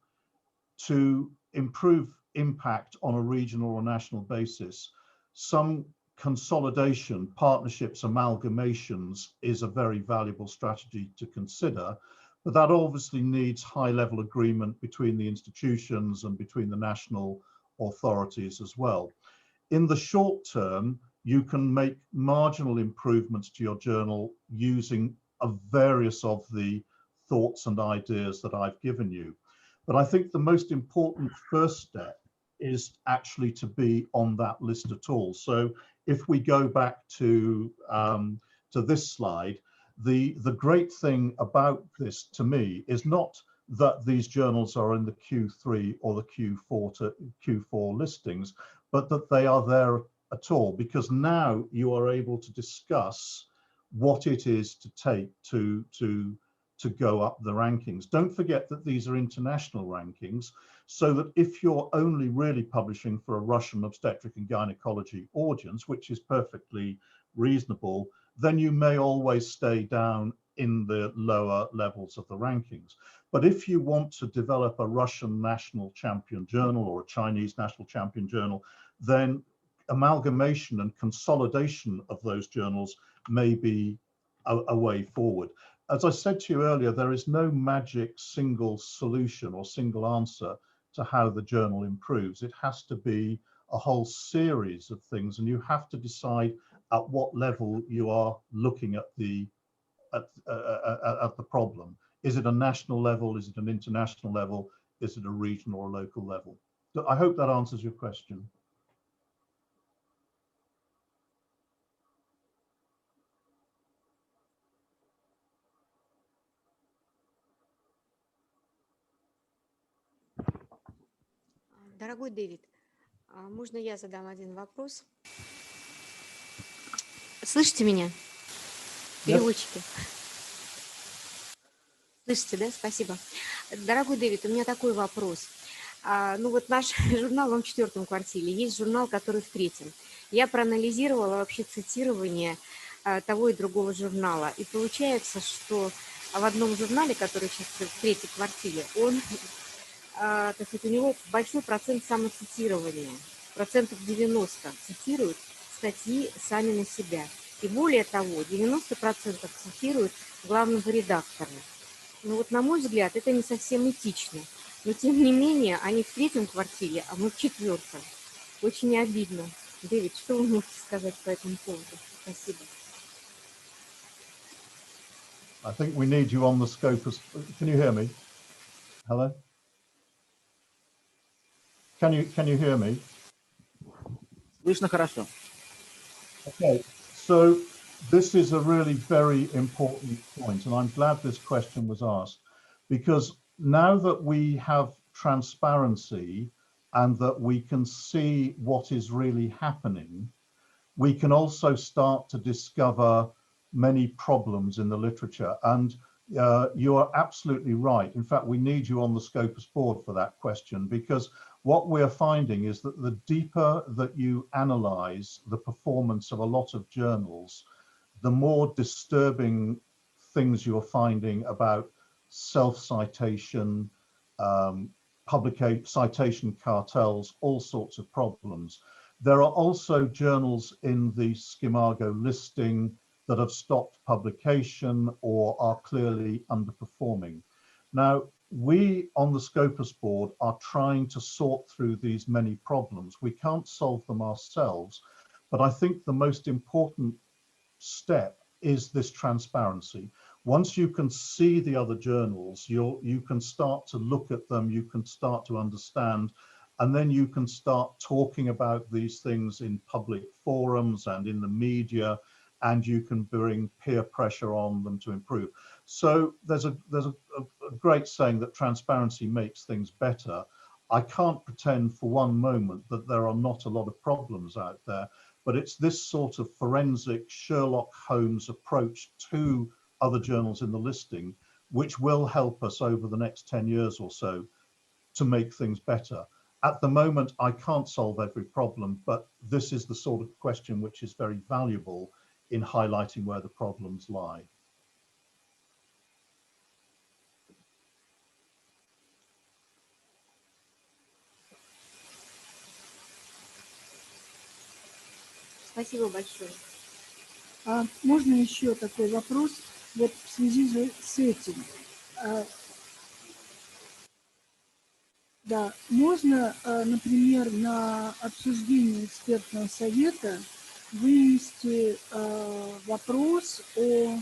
to improve impact on a regional or national basis, some consolidation, partnerships, amalgamations is a very valuable strategy to consider, but that obviously needs high-level agreement between the institutions and between the national authorities as well. In the short term, you can make marginal improvements to your journal using various of the thoughts and ideas that I've given you. But I think the most important first step is actually to be on that list at all. So if we go back to this slide, the great thing about this to me is not that these journals are in the Q3 or the Q4 listings, but that they are there at all, because now you are able to discuss what it is to take to go up the rankings. Don't forget that these are international rankings, so that if you're only really publishing for a Russian obstetric and gynecology audience, which is perfectly reasonable, then you may always stay down in the lower levels of the rankings. But if you want to develop a Russian national champion journal or a Chinese national champion journal, then amalgamation and consolidation of those journals may be a way forward. As I said to you earlier, there is no magic single solution or single answer to how the journal improves. It has to be a whole series of things, and you have to decide at what level you are looking at the problem. Is it a national level? Is it an international level? Is it a regional or local level? So I hope that answers your question. Дорогой Дэвид, можно я задам один вопрос? Слышите меня? Переводчики. Слышите, да? Спасибо. Дорогой Дэвид, у меня такой вопрос. Ну вот наш журнал, он в 4 квартиле, есть журнал, который в 3. Я проанализировала вообще цитирование того и другого журнала. И получается, что в одном журнале, который сейчас в 3 квартиле, он... так сказать, у него большой процент самоцитирования, 90% цитируют статьи сами на себя. И более того, 90% цитируют главного редактора. Ну вот, на мой взгляд, это не совсем этично. Но, тем не менее, они в 3 квартире, а мы в 4. Очень обидно. Дэвид, что вы можете сказать по этому поводу? Спасибо. I think we need you on the scope. Can you hear me? Hello? Can you hear me? Слышно хорошо. Okay, so this is a really very important point, and I'm glad this question was asked, because now that we have transparency and that we can see what is really happening, we can also start to discover many problems in the literature. And you are absolutely right. In fact, we need you on the Scopus board for that question, because what we're finding is that the deeper that you analyze the performance of a lot of journals, the more disturbing things you're finding about self-citation, citation cartels, all sorts of problems. There are also journals in the Scimago listing that have stopped publication or are clearly underperforming. Now, we on the Scopus board are trying to sort through these many problems. We can't solve them ourselves, but I think the most important step is this transparency. Once you can see the other journals, you can start to look at them, you can start to understand, and then you can start talking about these things in public forums and in the media, and you can bring peer pressure on them to improve. So there's a great saying that transparency makes things better. I can't pretend for one moment that there are not a lot of problems out there, but it's this sort of forensic Sherlock Holmes approach to other journals in the listing, which will help us over the next 10 years or so to make things better. At the moment, I can't solve every problem, but this is the sort of question which is very valuable in highlighting where the problems lie. Спасибо большое. Можно еще такой вопрос? Вот в связи же с этим. Да, можно, например, на обсуждение экспертного совета вынести вопрос о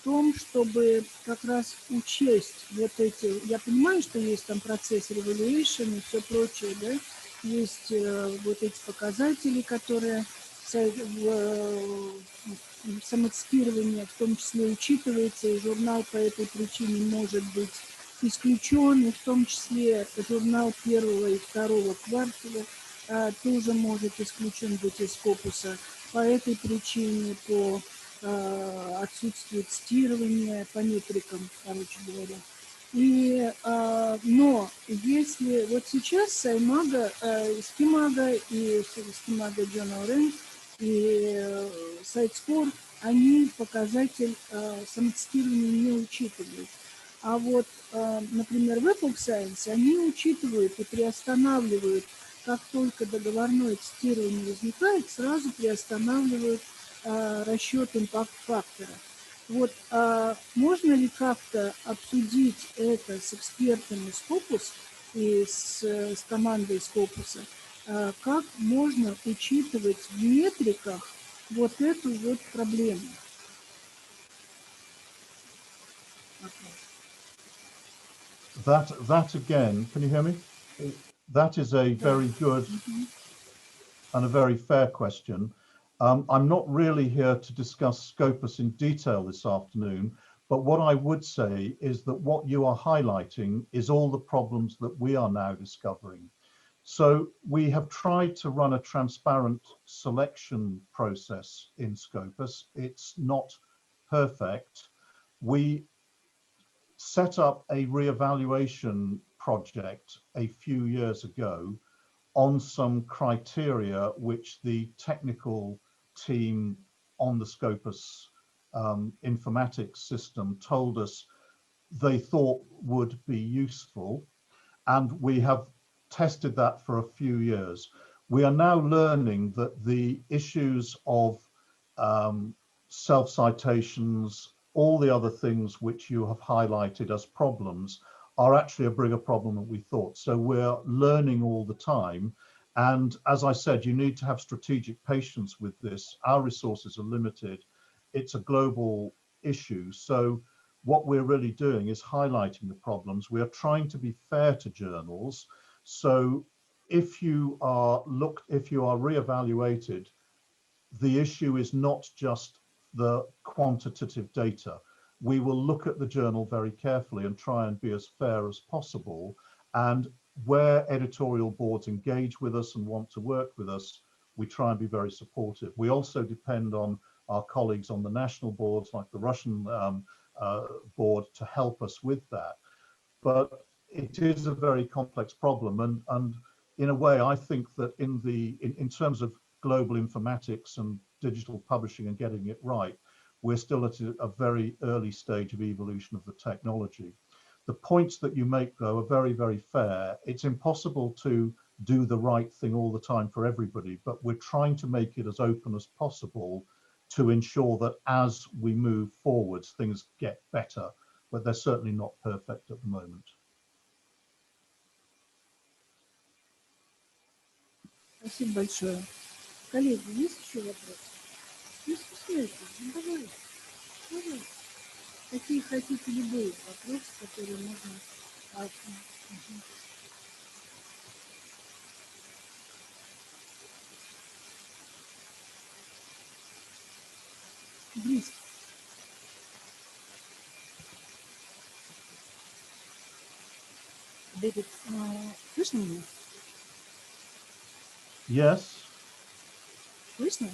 том, чтобы как раз учесть вот эти, я понимаю, что есть там процесс evaluation и все прочее, да, есть вот эти показатели, которые самоцитирование в том числе учитывается, и журнал по этой причине может быть исключен, и в том числе журнал первого и второго квартала тоже может исключен быть из Скопуса по этой причине, по отсутствию цитирования, по метрикам, короче говоря. Но если вот сейчас Scimago, Scimago и Scimago Journal Rank и SiteScore, они показатель самоцитирования не учитывают. А вот, например, Web of Science они учитывают и приостанавливают, как только договорное цитирование возникает, сразу приостанавливают расчет импакт-фактора. Вот можно ли как-то обсудить это с экспертами Scopus и с командой Scopus, как можно учитывать в метриках вот эту вот проблему? That again, can you hear me? That is a very good and a very fair question. I'm not really here to discuss Scopus in detail this afternoon, but what I would say is that what you are highlighting is all the problems that we are now discovering. So we have tried to run a transparent selection process in Scopus. It's not perfect. We set up a reevaluation project a few years ago on some criteria which the technical team on the Scopus informatics system told us they thought would be useful, and we have tested that for a few years. We are now learning that the issues of self-citations, all the other things which you have highlighted as problems, are actually a bigger problem than we thought. So we're learning all the time. And as I said, you need to have strategic patience with this. Our resources are limited. It's a global issue. So what we're really doing is highlighting the problems. We are trying to be fair to journals. So if you are reevaluated, the issue is not just the quantitative data. We will look at the journal very carefully and try and be as fair as possible. And where editorial boards engage with us and want to work with us, we try and be very supportive. We also depend on our colleagues on the national boards, like the Russian board, to help us with that. But it is a very complex problem, and in a way, I think that in terms of global informatics and digital publishing and getting it right, we're still at a very early stage of evolution of the technology. The points that you make, though, are very, very fair. It's impossible to do the right thing all the time for everybody, but we're trying to make it as open as possible to ensure that as we move forwards, things get better, but they're certainly not perfect at the moment. Спасибо большое. Коллеги, есть еще вопросы? Не стесняйтесь, задавайте. Пожалуйста. Какие хотите, любые вопросы, которые можно обсудить. Близко. Дэвид, слышно меня? Yes. Слышно?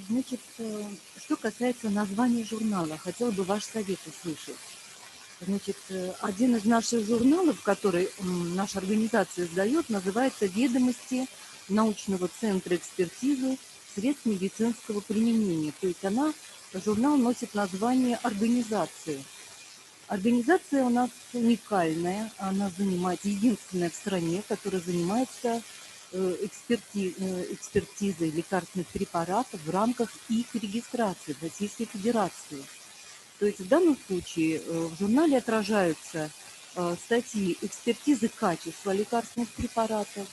Значит, что касается названия журнала, хотела бы ваш совет услышать. Значит, один из наших журналов, который наша организация издает, называется «Ведомости научного центра экспертизы средств медицинского применения». То есть журнал носит название организации. Организация у нас уникальная, она занимается, единственная в стране, которая занимается экспертизой лекарственных препаратов в рамках их регистрации в Российской Федерации. То есть в данном случае в журнале отражаются статьи экспертизы качества лекарственных препаратов,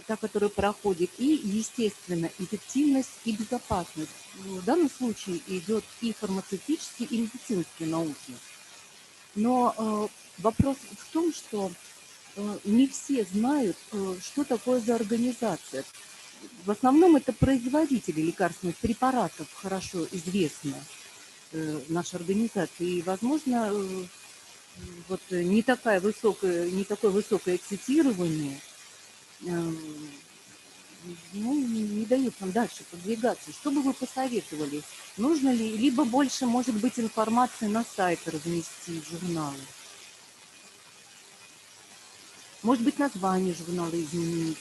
та, которая проходит, и, естественно, эффективность и безопасность. В данном случае идет и фармацевтические, и медицинские науки. Но вопрос в том, что не все знают, что такое за организация. В основном это производители лекарственных препаратов, хорошо известны нашей организации. И, возможно, вот не такое высокое цитирование не дает нам дальше продвигаться. Что бы вы посоветовали? Нужно ли, либо больше, может быть, информации на сайт разместить в журналы? Может быть, название журнала изменить?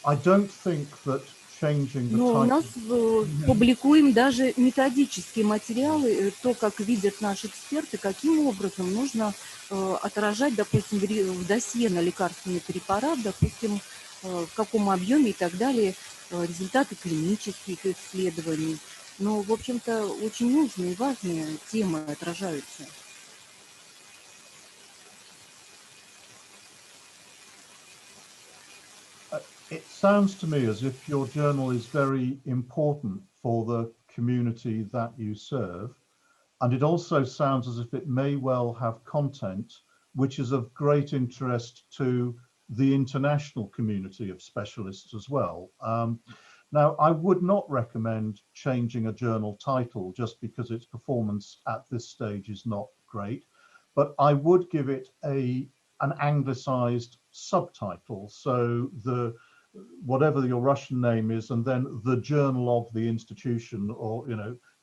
I don't think that changing the Но у нас публикуем даже методические материалы, то, как видят наши эксперты, каким образом нужно отражать, допустим, в досье на лекарственный препарат, допустим, в каком объеме и так далее, результаты клинических исследований. Но, в общем-то, очень нужные и важные темы отражаются. It sounds to me as if your journal is very important for the community that you serve. And it also sounds as if it may well have content which is of great interest to the international community of specialists as well. Now, I would not recommend changing a journal title just because its performance at this stage is not great, but I would give it an anglicized subtitle. So whatever your Russian name is, and then the journal of the institution, or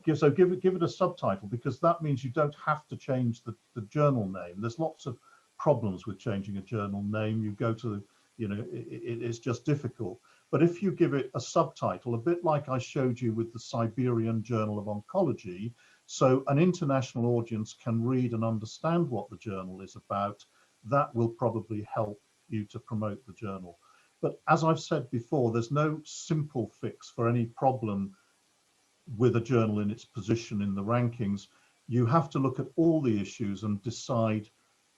give it a subtitle, because that means you don't have to change the journal name. There's lots of problems with changing a journal name. You go to it's just difficult. But if you give it a subtitle, a bit like I showed you with the Siberian Journal of Oncology, so an international audience can read and understand what the journal is about, that will probably help you to promote the journal. But as I've said before, there's no simple fix for any problem with a journal in its position in the rankings. You have to look at all the issues and decide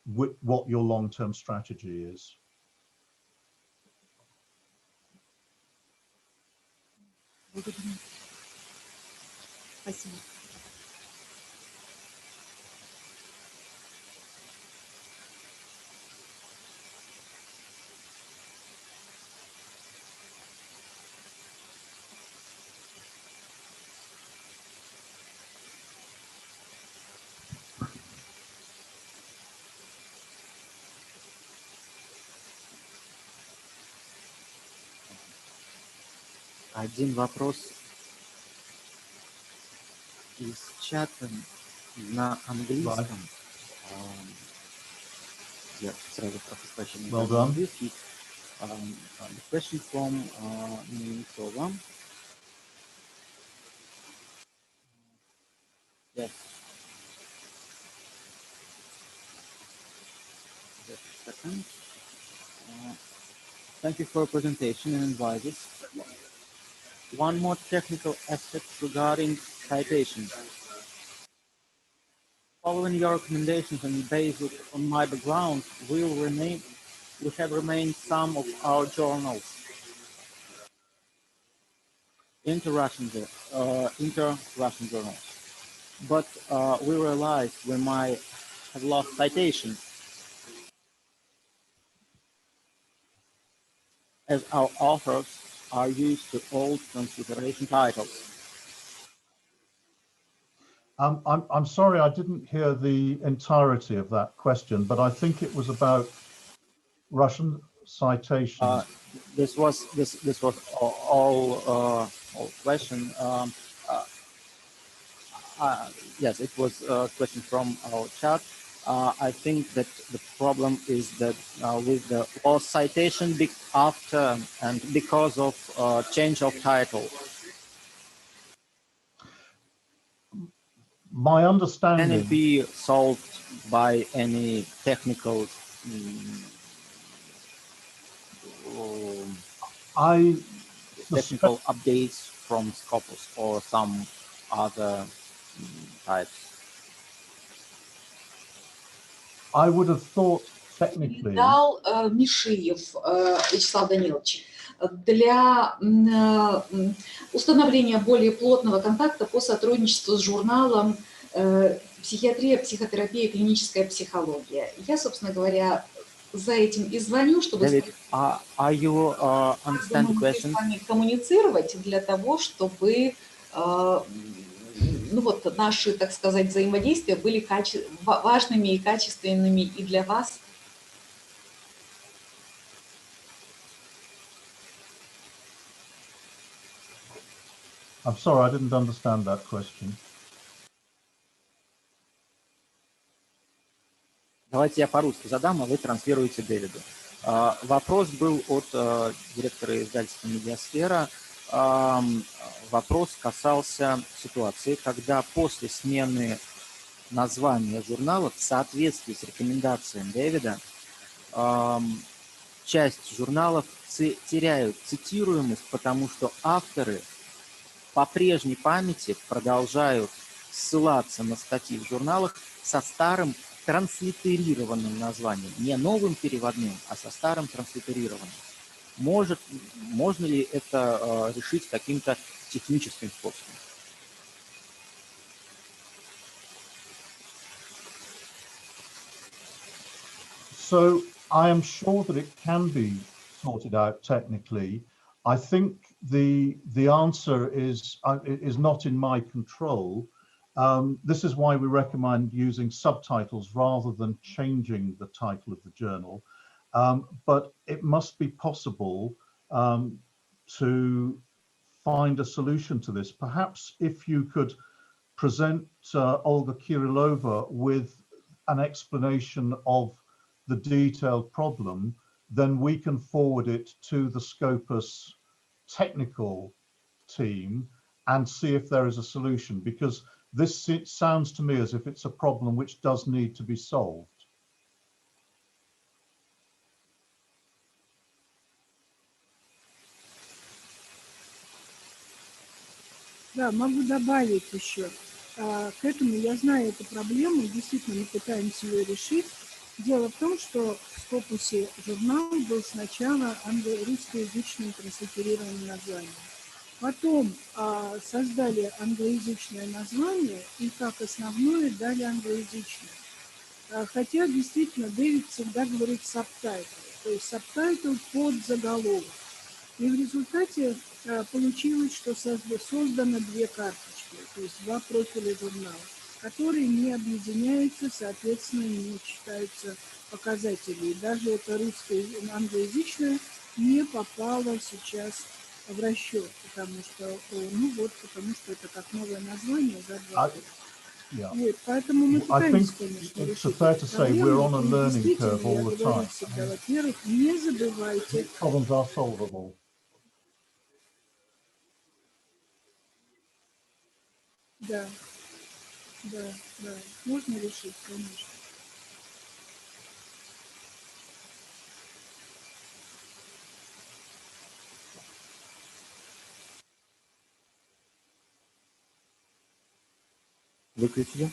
what your long-term strategy is. Спасибо. один вопрос из чата на английском. Я сразу прошу прощения за английский. The question from Никола. Yes. Just a second. Thank you for your presentation and advices. One more technical aspect regarding citations. Following your recommendations and based on my background, we have remained some of our journals inter-Russian journals. But we realized we might have lost citations as our authors are used to old transliteration titles. I'm sorry, I didn't hear the entirety of that question, but I think it was about Russian citations. This was all question. Yes, it was a question from our chat. I think that the problem is that with the lost citation after and because of change of title. My understanding. Can it be solved by any technical updates from Scopus or some other types? I would have thought technically. Мишиев Вячеслав Данилович для установления более плотного контакта по сотрудничеству с журналом «Психиатрия, психотерапия, клиническая психология». Я, собственно говоря, за этим и звоню, чтобы с вами коммуницировать для того, чтобы наши, так сказать, взаимодействия были важными и качественными и для вас. I'm sorry, I didn't understand that question. Давайте я по-русски задам, а вы транслируете Дэвиду. Вопрос был от директора издательства «Медиасфера». Вопрос касался ситуации, когда после смены названия журнала в соответствии с рекомендациями Дэвида часть журналов теряют цитируемость, потому что авторы по прежней памяти продолжают ссылаться на статьи в журналах со старым транслитерированным названием, не новым переводным, а со старым транслитерированным. Можно ли это решить каким-то техническим способом? So I am sure that it can be sorted out technically. I think the answer is not in my control. This is why we recommend using subtitles rather than changing the title of the journal. But it must be possible to find a solution to this. Perhaps if you could present Olga Kirilova with an explanation of the detailed problem, then we can forward it to the Scopus technical team and see if there is a solution, because this sounds to me as if it's a problem which does need to be solved. Да, могу добавить еще. К этому я знаю эту проблему, действительно мы пытаемся ее решить. Дело в том, что в Скопусе журнал был сначала русскоязычным транслитерированным названием. Потом создали англоязычное название и как основное дали англоязычное. Хотя действительно Дэвид всегда говорит subtitle, то есть subtitle под заголовок. И в результате получилось, что создано две карточки, то есть два профиля журнала, которые не объединяются, соответственно, не читаются показатели. И даже это русское англоязычное не попало сейчас в расчет, потому что, ну вот, потому что это как новое название за 2 года. Yeah. Вот, поэтому мы I think пытаемся, конечно, it's решить fair эту to say we're on a проблему. И learning действительно, curve я all the говорю time. всегда, во-первых, не забывайте. These problems are solvable. Да, да, да, можно решить, конечно. Выключили?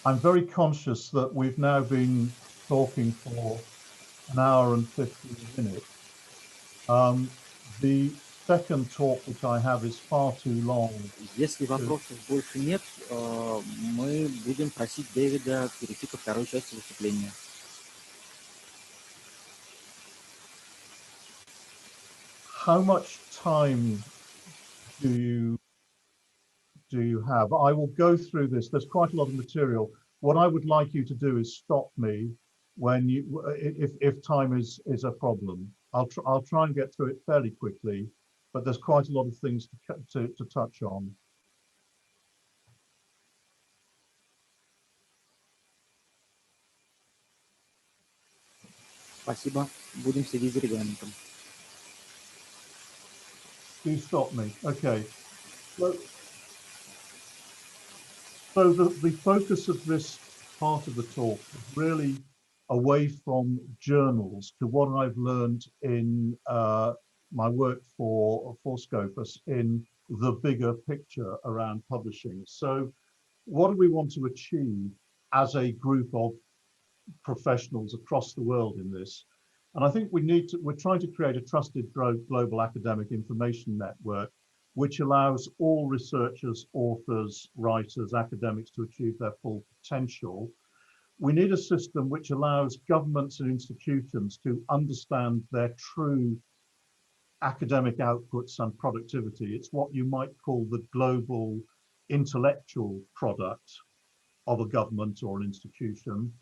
I'm very conscious that we've now been talking for an hour and 15 minutes. The second talk which I have is far too long. Если вопросов больше нет, мы будем просить Дэвида перейти ко второй части выступления. How much time do you have? I will go through this. There's quite a lot of material. What I would like you to do is stop me when you, if time is a problem. I'll try and get through it fairly quickly, but there's quite a lot of things to touch on. Спасибо. Будем следить за регламентом. Do stop me. Okay. So the focus of this part of the talk is really away from journals to what I've learned in my work for Scopus in the bigger picture around publishing. So what do we want to achieve as a group of professionals across the world in this? And I think we're trying to create a trusted global academic information network which allows all researchers, authors, writers, academics to achieve their full potential. We need a system which allows governments and institutions to understand their true academic outputs and productivity. It's what you might call the global intellectual product of a government or an institution,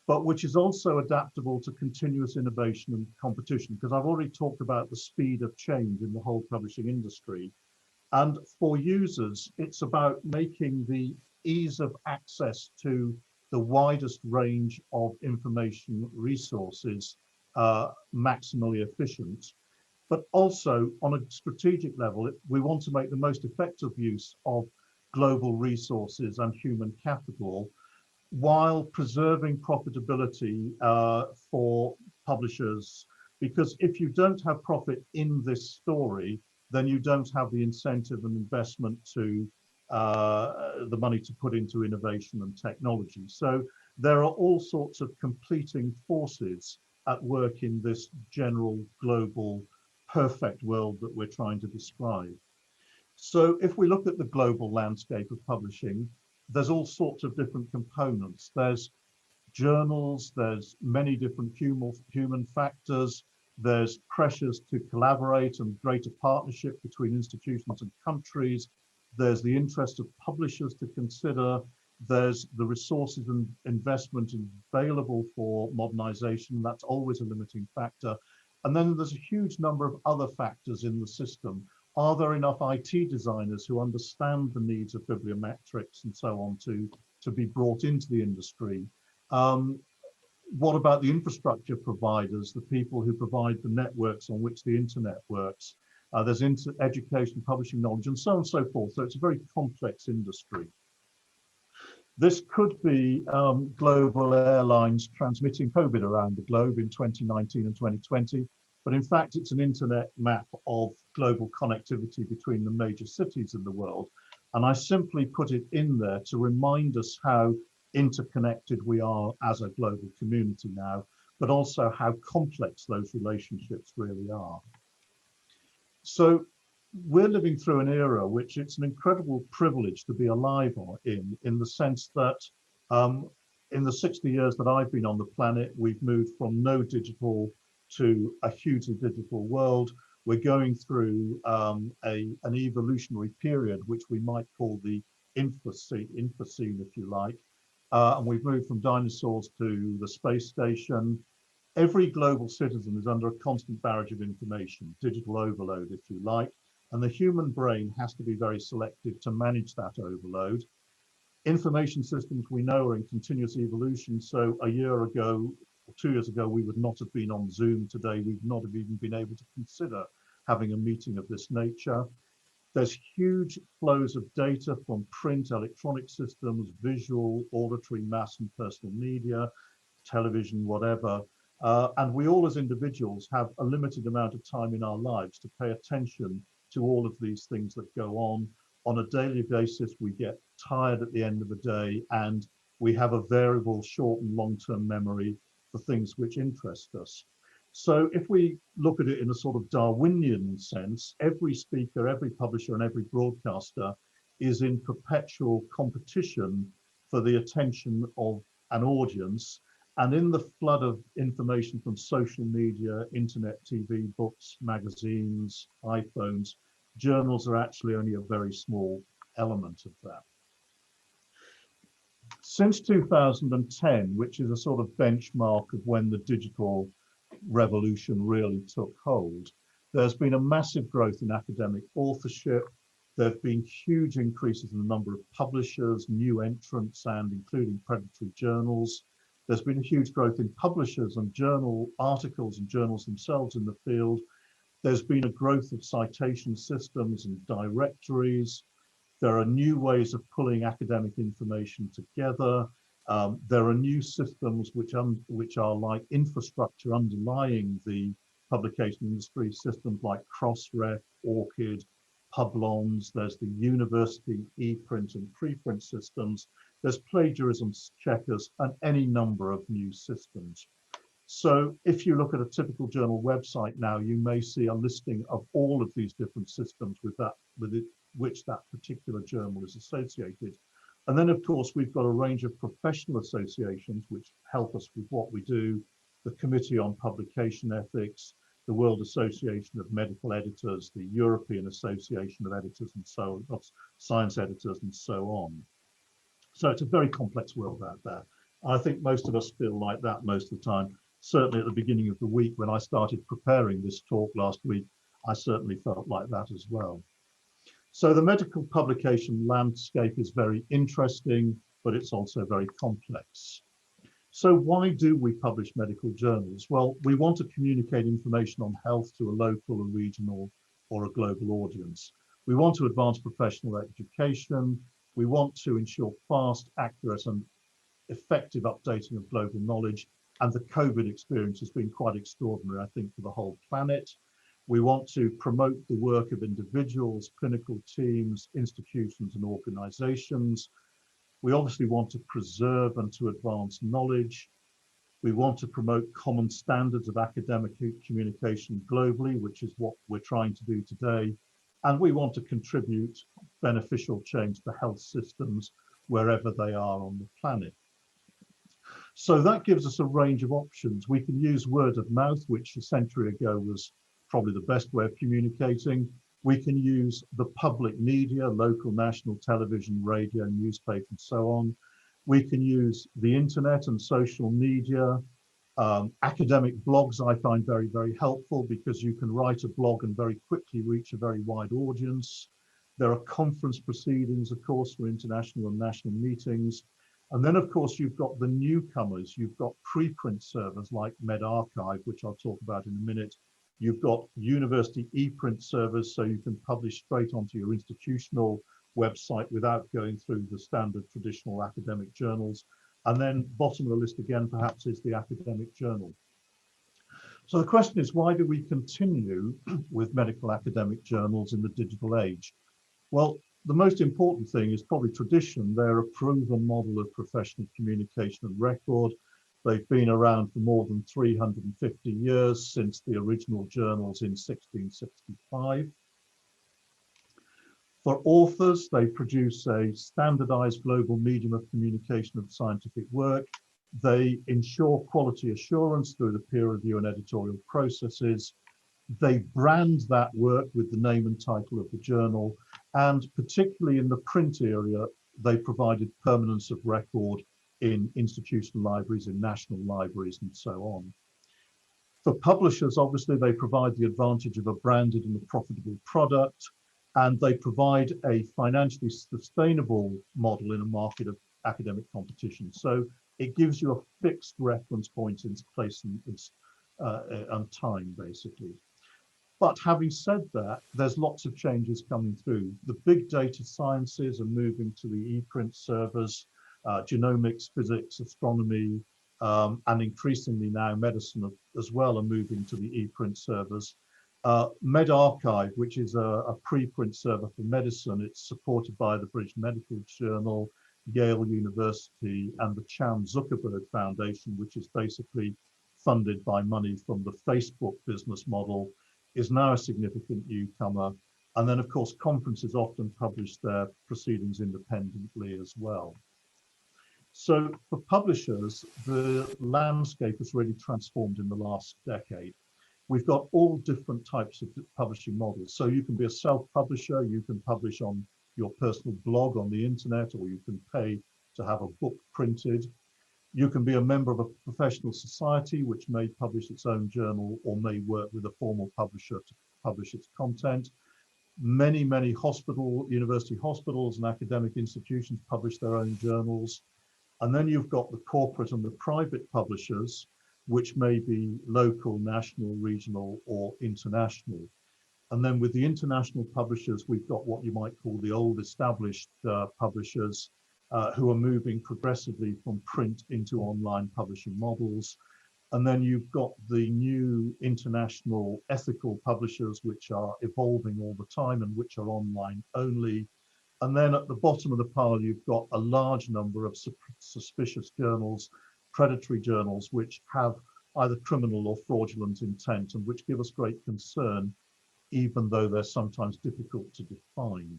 but which is also adaptable to continuous innovation and competition, because I've already talked about the speed of change in the whole publishing industry. And for users, it's about making the ease of access to the widest range of information resources maximally efficient. But also on a strategic level, we want to make the most effective use of global resources and human capital while preserving profitability for publishers. Because if you don't have profit in this story, then you don't have the incentive and investment to the money to put into innovation and technology. So there are all sorts of completing forces at work in this general global perfect world that we're trying to describe. So if we look at the global landscape of publishing, there's all sorts of different components. There's journals, there's many different human factors, there's pressures to collaborate and greater partnership between institutions and countries, there's the interest of publishers to consider, there's the resources and investment available for modernization, that's always a limiting factor. And then there's a huge number of other factors in the system. Are there enough IT designers who understand the needs of bibliometrics and so on to be brought into the industry? What about the infrastructure providers, the people who provide the networks on which the internet works? There's education, publishing knowledge, and so on and so forth. So it's a very complex industry. This could be global airlines transmitting COVID around the globe in 2019 and 2020. But in fact, it's an internet map of global connectivity between the major cities in the world. And I simply put it in there to remind us how interconnected we are as a global community now, but also how complex those relationships really are. So we're living through an era which it's an incredible privilege to be alive in the sense that in the 60 years that I've been on the planet, we've moved from no digital to a hugely digital world. We're going through an evolutionary period, which we might call the infocene, if you like. And we've moved from dinosaurs to the space station. Every global citizen is under a constant barrage of information, digital overload, if you like, and the human brain has to be very selective to manage that overload. Information systems we know are in continuous evolution, so a year ago, or 2 years ago, we would not have been on Zoom today. We would not have even been able to consider having a meeting of this nature. There's huge flows of data from print, electronic systems, visual, auditory, mass and personal media, television, whatever. And we all as individuals have a limited amount of time in our lives to pay attention to all of these things that go on. On a daily basis, we get tired at the end of the day, and we have a variable short and long-term memory for things which interest us. So if we look at it in a sort of Darwinian sense, every speaker, every publisher and every broadcaster is in perpetual competition for the attention of an audience. And in the flood of information from social media, internet, TV, books, magazines, iPhones, journals are actually only a very small element of that. Since 2010, which is a sort of benchmark of when the digital revolution really took hold, there's been a massive growth in academic authorship. There have been huge increases in the number of publishers, new entrants, and including predatory journals. There's been a huge growth in publishers and journal articles and journals themselves in the field. There's been a growth of citation systems and directories. There are new ways of pulling academic information together. There are new systems which are like infrastructure underlying the publication industry, systems like Crossref, ORCID, Publons. There's the university e-print and preprint systems. There's plagiarism checkers and any number of new systems. So if you look at a typical journal website now, you may see a listing of all of these different systems with which that particular journal is associated. And then, of course, we've got a range of professional associations which help us with what we do: the Committee on Publication Ethics, the World Association of Medical Editors, the European Association of Editors and so on, Science Editors and so on. So it's a very complex world out there. I think most of us feel like that most of the time. Certainly at the beginning of the week when I started preparing this talk last week, I certainly felt like that as well. So the medical publication landscape is very interesting, but it's also very complex. So why do we publish medical journals? Well, we want to communicate information on health to a local, a regional, or a global audience. We want to advance professional education. We want to ensure fast, accurate, and effective updating of global knowledge. And the COVID experience has been quite extraordinary, I think, for the whole planet. We want to promote the work of individuals, clinical teams, institutions, and organizations. We obviously want to preserve and to advance knowledge. We want to promote common standards of academic communication globally, which is what we're trying to do today. And we want to contribute beneficial change to health systems wherever they are on the planet. So that gives us a range of options. We can use word of mouth, which a century ago was probably the best way of communicating. We can use the public media, local, national, television, radio, newspaper, and so on. We can use the internet and social media. Academic blogs I find very, very helpful because you can write a blog and very quickly reach a very wide audience. There are conference proceedings, of course, for international and national meetings. And then, of course, you've got the newcomers. You've got preprint servers like medRxiv, which I'll talk about in a minute. You've got university e-print servers, so you can publish straight onto your institutional website without going through the standard traditional academic journals. And then bottom of the list again, perhaps, is the academic journal. So the question is, why do we continue with medical academic journals in the digital age? Well, the most important thing is probably tradition. They're a proven model of professional communication and record. They've been around for more than 350 years since the original journals in 1665. For authors, they produce a standardized global medium of communication of scientific work. They ensure quality assurance through the peer review and editorial processes. They brand that work with the name and title of the journal. And particularly in the print they provided permanence of record in institutional libraries, in national libraries, and so on. For publishers, obviously, they provide the advantage of a branded and a profitable product, and they provide a financially sustainable model in a market of academic competition. So it gives you a fixed reference point in place and time, basically. But having said that, there's lots of changes coming through. The big data sciences are moving to the e-print servers, genomics, physics, astronomy, and increasingly now medicine as well are moving to the e-print servers. medRxiv, which is a preprint server for medicine, it's supported by the British Medical Journal, Yale University, and the Chan Zuckerberg Foundation, which is basically funded by money from the Facebook business model, is now a significant newcomer. And then, of course, conferences often publish their proceedings independently as well. So for publishers, the landscape has really transformed in the last decade. We've got all different types of publishing models. So you can be a self-publisher, you can publish on your personal blog on the internet, or you can pay to have a book printed. You can be a member of a professional society, which may publish its own journal or may work with a formal publisher to publish its content. Many, many university hospitals and academic institutions publish their own journals. And then you've got the corporate and the private publishers, which may be local, national, regional, or international. And then with the international publishers, we've got what you might call the old established publishers who are moving progressively from print into online publishing models. And then you've got the new international ethical publishers, which are evolving all the time and which are online only. And then at the bottom of the pile, you've got a large number of suspicious journals, predatory journals, which have either criminal or fraudulent intent and which give us great concern, even though they're sometimes difficult to define.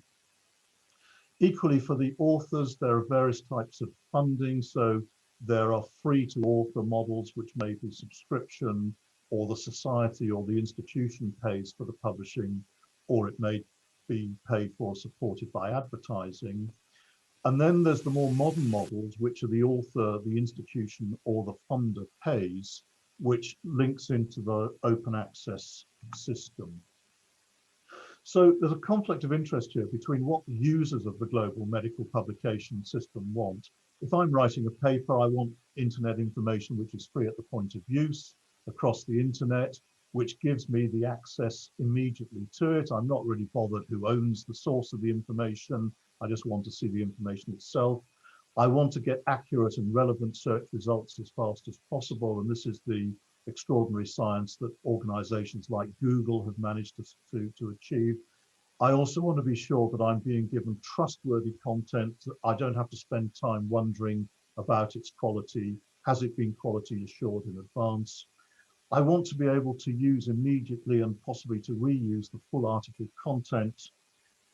Equally, for the authors, there are various types of funding. So there are free to author models, which may be subscription, or the society or the institution pays for the publishing, or it may be paid for, supported by advertising. And then there's the more modern models, which are the author, the institution, or the funder pays, which links into the open access system. So there's a conflict of interest here between what users of the global medical publication system want. If I'm writing a paper, I want internet information which is free at the point of use across the internet, which gives me the access immediately to it. I'm not really bothered who owns the source of the information. I just want to see the information itself. I want to get accurate and relevant search results as fast as possible. And this is the extraordinary science that organizations like Google have managed to achieve. I also want to be sure that I'm being given trustworthy content. I don't have to spend time wondering about its quality. Has it been quality assured in advance? I want to be able to use immediately and possibly to reuse the full article content.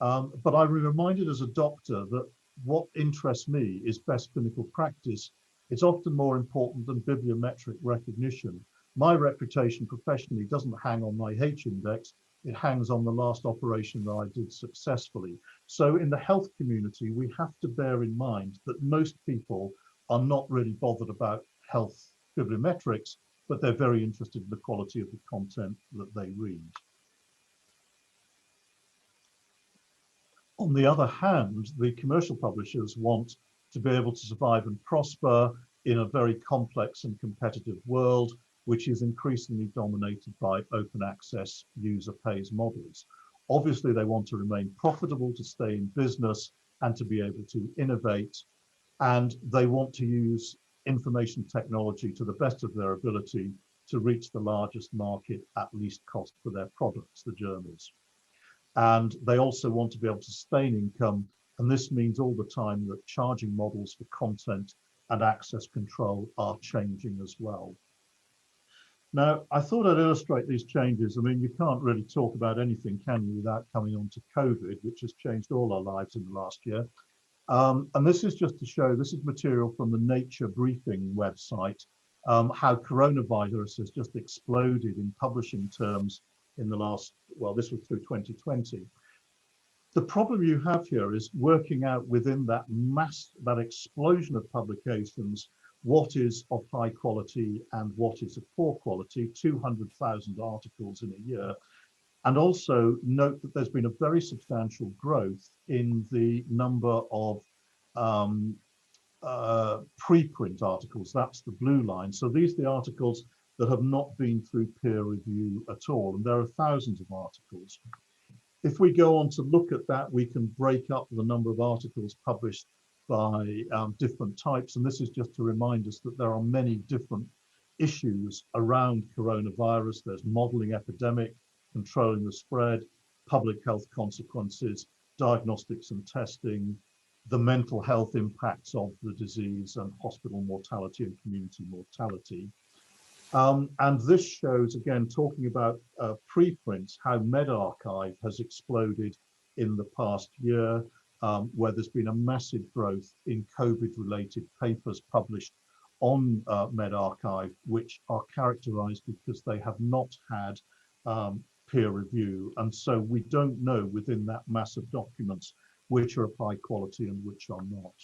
But I'm reminded as a doctor that what interests me is best clinical practice. It's often more important than bibliometric recognition. My reputation professionally doesn't hang on my H-index, it hangs on the last operation that I did successfully. So in the health community, we have to bear in mind that most people are not really bothered about health bibliometrics, but they're very interested in the quality of the content that they read. On the other hand, the commercial publishers want to be able to survive and prosper in a very complex and competitive world, which is increasingly dominated by open access user pays models. Obviously, they want to remain profitable, to stay in business, and to be able to innovate. And they want to use information technology to the best of their ability to reach the largest market at least cost for their products, the journals. And they also want to be able to sustain income. And this means all the time that charging models for content and access control are changing as well. Now, I thought I'd illustrate these changes. I mean, you can't really talk about anything, can you, without coming on to COVID, which has changed all our lives in the last year. And this is just to show, this is material from the Nature Briefing website, how coronavirus has just exploded in publishing terms in the last, well, this was through 2020. The problem you have here is working out within that that explosion of publications, what is of high quality and what is of poor quality, 200,000 articles in a year. And also note that there's been a very substantial growth in the number of preprint articles. That's the blue line. So these are the articles that have not been through peer review at all. And there are thousands of articles. If we go on to look at that, we can break up the number of articles published by different types. And this is just to remind us that there are many different issues around coronavirus. There's modeling epidemic, controlling the spread, public health consequences, diagnostics and testing, the mental health impacts of the disease, and hospital mortality and community mortality. And this shows, again, talking about preprints, how medRxiv has exploded in the past year, where there's been a massive growth in COVID-related papers published on medRxiv, which are characterized because they have not had peer review. And so we don't know within that mass of documents which are of high quality and which are not.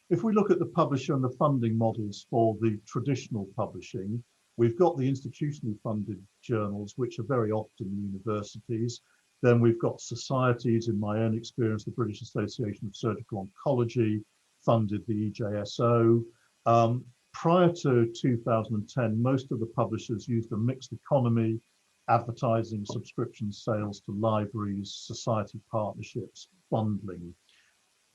If we look at the publisher and the funding models for the traditional publishing, we've got the institutionally funded journals, which are very often universities. Then we've got societies. In my own experience, the British Association of Surgical Oncology funded the EJSO. Prior to 2010, most of the publishers used a mixed economy, advertising, subscription sales to libraries, society partnerships, bundling.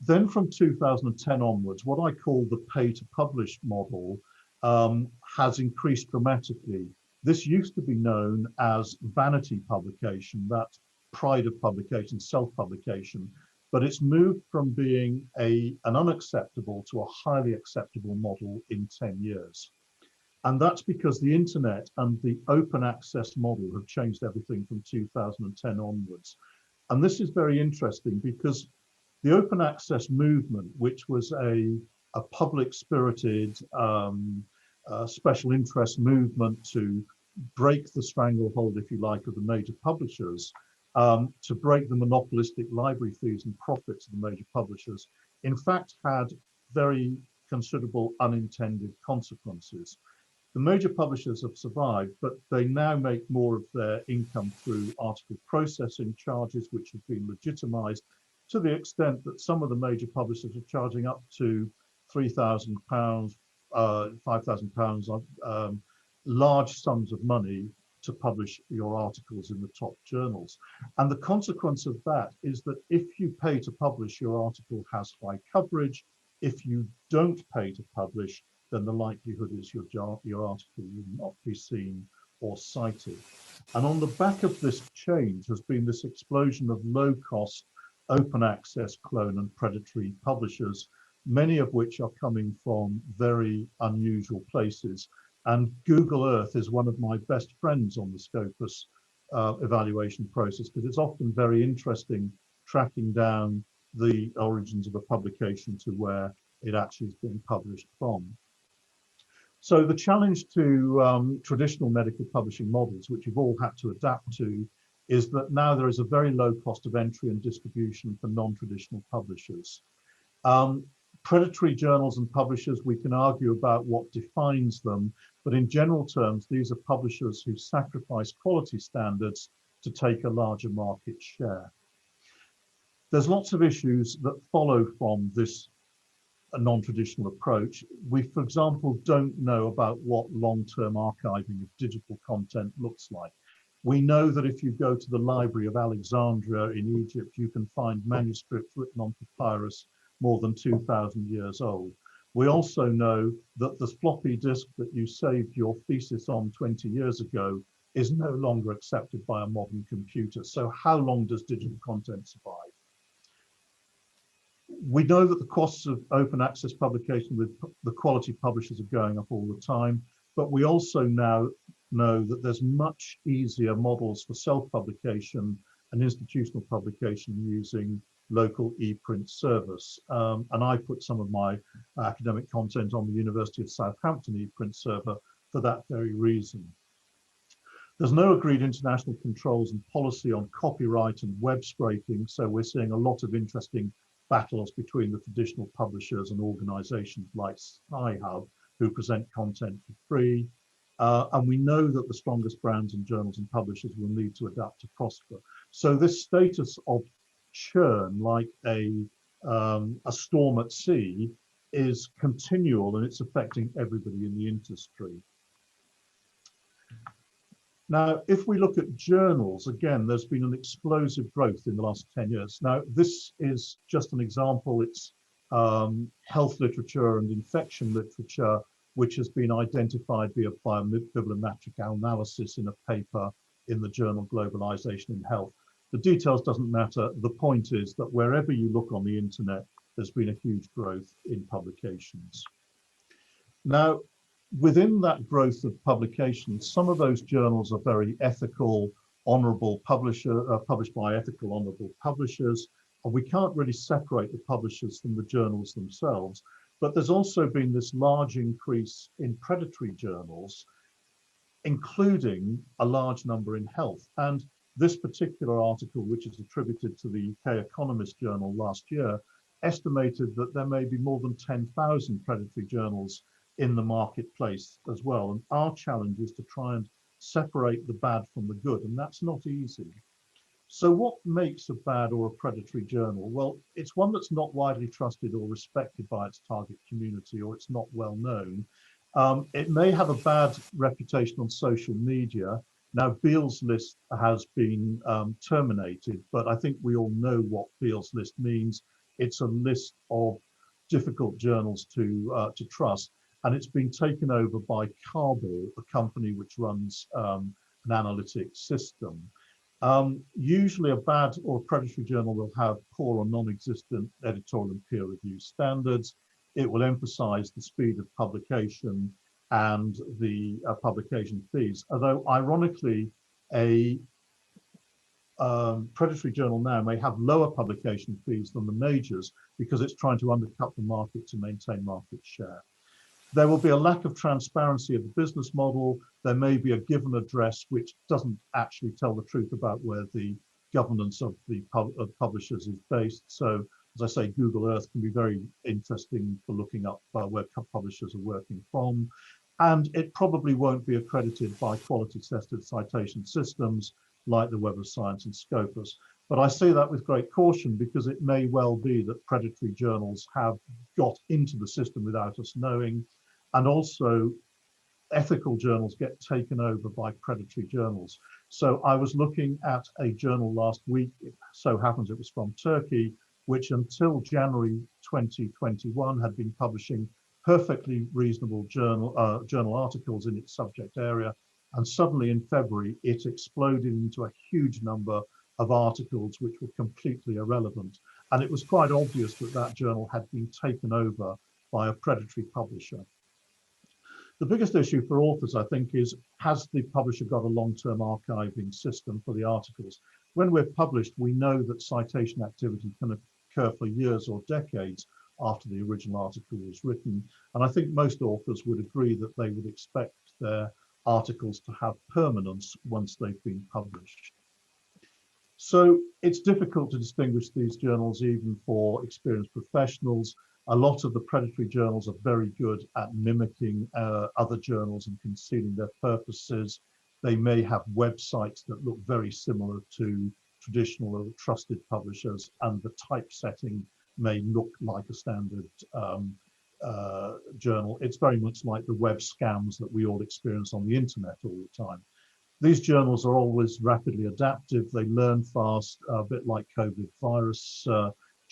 Then from 2010 onwards, what I call the pay-to-publish model has increased dramatically. This used to be known as vanity publication, that's pride of publication, self-publication, but it's moved from being an unacceptable to a highly acceptable model in 10 years. And that's because the internet and the open access model have changed everything from 2010 onwards. And this is very interesting because the open access movement, which was a public spirited special interest movement to break the stranglehold, if you like, of the major publishers, to break the monopolistic library fees and profits of the major publishers, in fact had very considerable unintended consequences. The major publishers have survived, but they now make more of their income through article processing charges, which have been legitimized to the extent that some of the major publishers are charging up to £3,000, £5,000, large sums of money to publish your articles in the top journals. And the consequence of that is that if you pay to publish, your article has high coverage. If you don't pay to publish, then the likelihood is your article will not be seen or cited. And on the back of this change has been this explosion of low-cost, open access, clone and predatory publishers, many of which are coming from very unusual places. And Google Earth is one of my best friends on the Scopus evaluation process, because it's often very interesting tracking down the origins of a publication to where it actually is being published from. So the challenge to traditional medical publishing models, which you've all had to adapt to, is that now there is a very low cost of entry and distribution for non-traditional publishers. Predatory journals and publishers, we can argue about what defines them, but in general terms, these are publishers who sacrifice quality standards to take a larger market share. There's lots of issues that follow from this non-traditional approach. We, for example, don't know about what long-term archiving of digital content looks like. We know that if you go to the Library of Alexandria in Egypt, you can find manuscripts written on papyrus more than 2,000 years old. We also know that the floppy disk that you saved your thesis on 20 years ago is no longer accepted by a modern computer. So how long does digital content survive? We know that the costs of open access publication with the quality publishers are going up all the time, but we also now know that there's much easier models for self-publication and institutional publication using local e-print service. And I put some of my academic content on the University of Southampton e-print server for that very reason. There's no agreed international controls and policy on copyright and web scraping, so we're seeing a lot of interesting battles between the traditional publishers and organizations like Sci-Hub, who present content for free. And we know that the strongest brands and journals and publishers will need to adapt to prosper. So this status of churn, like a storm at sea, is continual, and it's affecting everybody in the industry. Now, if we look at journals, again, there's been an explosive growth in the last 10 years. Now, this is just an example. It's health literature and infection literature, which has been identified via bibliometric analysis in a paper in the journal Globalization in Health. The details doesn't matter. The point is that wherever you look on the internet, there's been a huge growth in publications. Now, within that growth of publications, some of those journals are very ethical, honorable published by ethical, honorable publishers, and we can't really separate the publishers from the journals themselves. But there's also been this large increase in predatory journals, including a large number in health. And this particular article, which is attributed to the UK Economist Journal last year, estimated that there may be more than 10,000 predatory journals in the marketplace as well. And our challenge is to try and separate the bad from the good, and that's not easy. So what makes a bad or a predatory journal? Well, it's one that's not widely trusted or respected by its target community, or it's not well known. It may have a bad reputation on social media. Now, Beale's list has been terminated, but I think we all know what Beale's list means. It's a list of difficult journals to trust, and it's been taken over by Carball, a company which runs an analytics system. Usually a bad or predatory journal will have poor or non-existent editorial and peer review standards. It will emphasize the speed of publication and the publication fees. Although ironically, a predatory journal now may have lower publication fees than the majors because it's trying to undercut the market to maintain market share. There will be a lack of transparency of the business model. There may be a given address which doesn't actually tell the truth about where the governance of the publishers is based. So, as I say, Google Earth can be very interesting for looking up where publishers are working from. And it probably won't be accredited by quality-tested citation systems like the Web of Science and Scopus. But I say that with great caution because it may well be that predatory journals have got into the system without us knowing. And also, ethical journals get taken over by predatory journals. So I was looking at a journal last week, it so happens it was from Turkey, which until January 2021 had been publishing perfectly reasonable journal articles in its subject area. And suddenly in February, it exploded into a huge number of articles which were completely irrelevant. And it was quite obvious that that journal had been taken over by a predatory publisher. The biggest issue for authors, I think, is has the publisher got a long-term archiving system for the articles? When we're published, we know that citation activity can occur for years or decades after the original article was written. And I think most authors would agree that they would expect their articles to have permanence once they've been published. So it's difficult to distinguish these journals even for experienced professionals. A lot of the predatory journals are very good at mimicking other journals and concealing their purposes. They may have websites that look very similar to traditional or trusted publishers, and the typesetting may look like a standard journal. It's very much like the web scams that we all experience on the internet all the time. These journals are always rapidly adaptive. They learn fast, a bit like COVID virus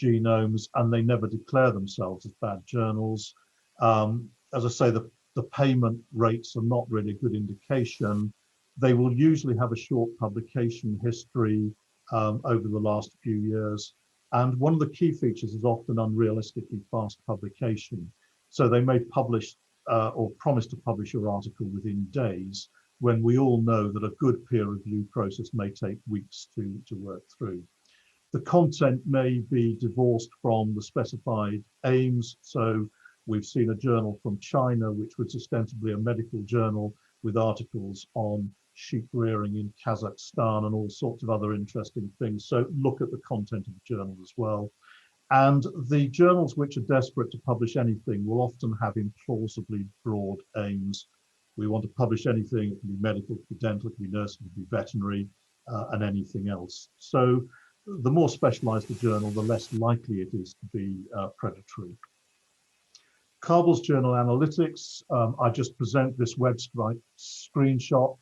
genomes, and they never declare themselves as bad journals. As I say, the payment rates are not really a good indication. They will usually have a short publication history over the last few years. And one of the key features is often unrealistically fast publication. So they may publish or promise to publish your article within days, when we all know that a good peer review process may take weeks to work through. The content may be divorced from the specified aims. So we've seen a journal from China, which was ostensibly a medical journal with articles on sheep rearing in Kazakhstan and all sorts of other interesting things. So look at the content of the journal as well. And the journals which are desperate to publish anything will often have implausibly broad aims. We want to publish anything. It can be medical, it can be dental, it can be nursing, it can be veterinary, and anything else. So the more specialized the journal, the less likely it is to be predatory. Kabul's Journal Analytics, I just present this website screenshot.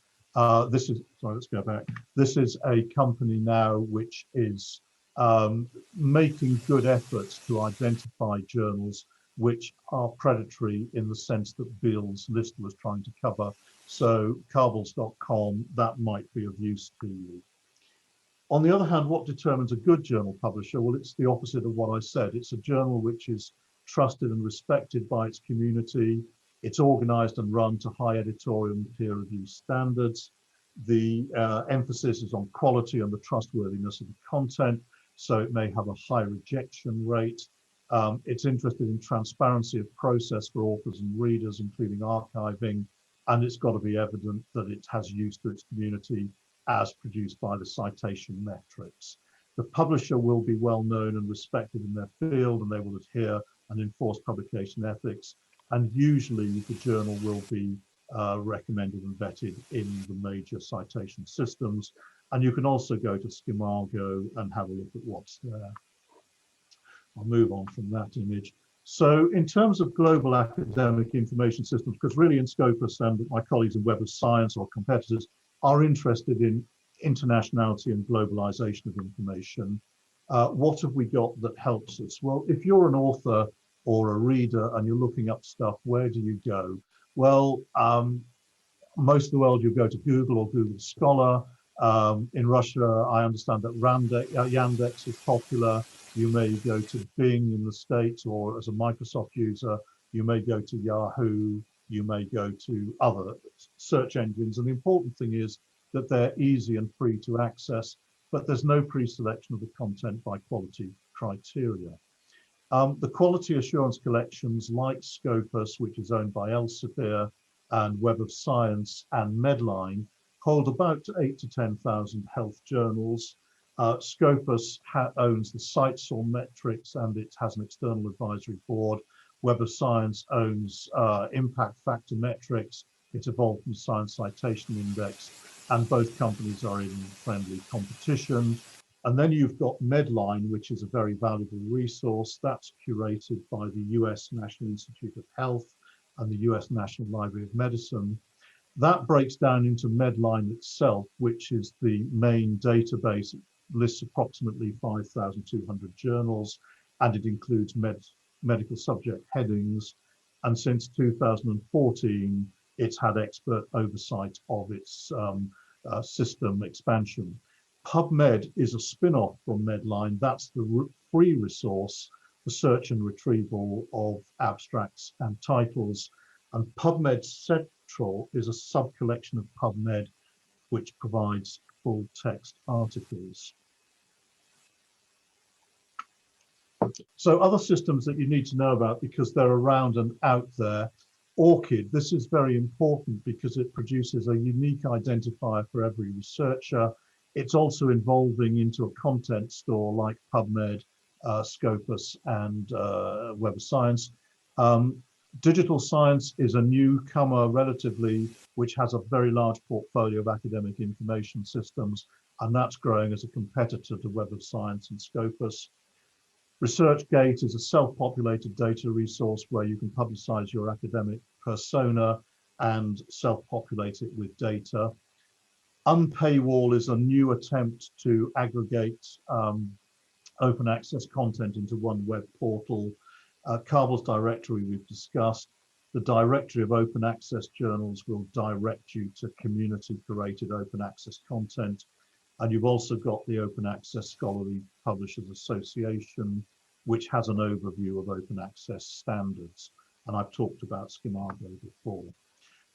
This is, sorry, let's go back. This is a company now which is making good efforts to identify journals which are predatory in the sense that Bill's list was trying to cover. So Kabuls.com, that might be of use to you. On the other hand, what determines a good journal publisher? Well, it's the opposite of what I said. It's a journal which is trusted and respected by its community. It's organized and run to high editorial and peer review standards. The emphasis is on quality and the trustworthiness of the content, so it may have a high rejection rate. It's interested in transparency of process for authors and readers, including archiving, and it's got to be evident that it has use to its community as produced by the citation metrics. The publisher will be well known and respected in their field, and they will adhere and enforce publication ethics. And usually the journal will be recommended and vetted in the major citation systems. And you can also go to Schimago and have a look at what's there. I'll move on from that image. So in terms of global academic information systems, because really in Scopus and my colleagues in Web of Science or competitors are interested in internationality and globalization of information, what have we got that helps us? Well, if you're an author or a reader and you're looking up stuff, where do you go? Well, most of the world you go to Google or Google Scholar. In Russia, I understand that Yandex is popular. You may go to Bing in the States, or as a Microsoft user, you may go to Yahoo, you may go to other search engines. And the important thing is that they're easy and free to access, but there's no pre-selection of the content by quality criteria. The quality assurance collections like Scopus, which is owned by Elsevier, and Web of Science and Medline, hold about 8,000 to 10,000 health journals. Scopus owns the CiteSource metrics and it has an external advisory board. Web of Science owns impact factor metrics. It's evolved from Science Citation Index, and both companies are in friendly competition. And then you've got Medline, which is a very valuable resource that's curated by the US National Institute of Health and the US National Library of Medicine. That breaks down into Medline itself, which is the main database. It lists approximately 5,200 journals, and it includes medical subject headings. And since 2014, it's had expert oversight of its system expansion. PubMed is a spin-off from Medline. That's the free resource for search and retrieval of abstracts and titles. And PubMed Central is a sub-collection of PubMed, which provides full text articles. So other systems that you need to know about because they're around and out there. ORCID, this is very important because it produces a unique identifier for every researcher. It's also evolving into a content store like PubMed, Scopus, and Web of Science. Digital Science is a newcomer relatively, which has a very large portfolio of academic information systems, and that's growing as a competitor to Web of Science and Scopus. ResearchGate is a self-populated data resource where you can publicize your academic persona and self-populate it with data. Unpaywall is a new attempt to aggregate open access content into one web portal. Kabul's directory we've discussed. The directory of open access journals will direct you to community curated open access content. And you've also got the Open Access Scholarly Publishers Association, which has an overview of open access standards. And I've talked about Schimago before.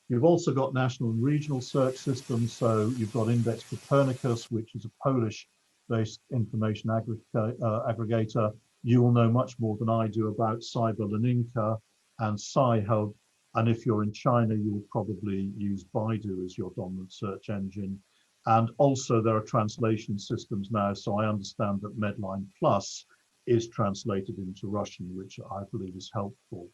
You've also got national and regional search systems. So you've got Index Copernicus, which is a Polish-based information aggregator. You will know much more than I do about Cyberleninka and Sci-Hub, And if you're in China, you will probably use Baidu as your dominant search engine. And also there are translation systems now. So I understand that Medline Plus is translated into Russian, which I believe is helpful.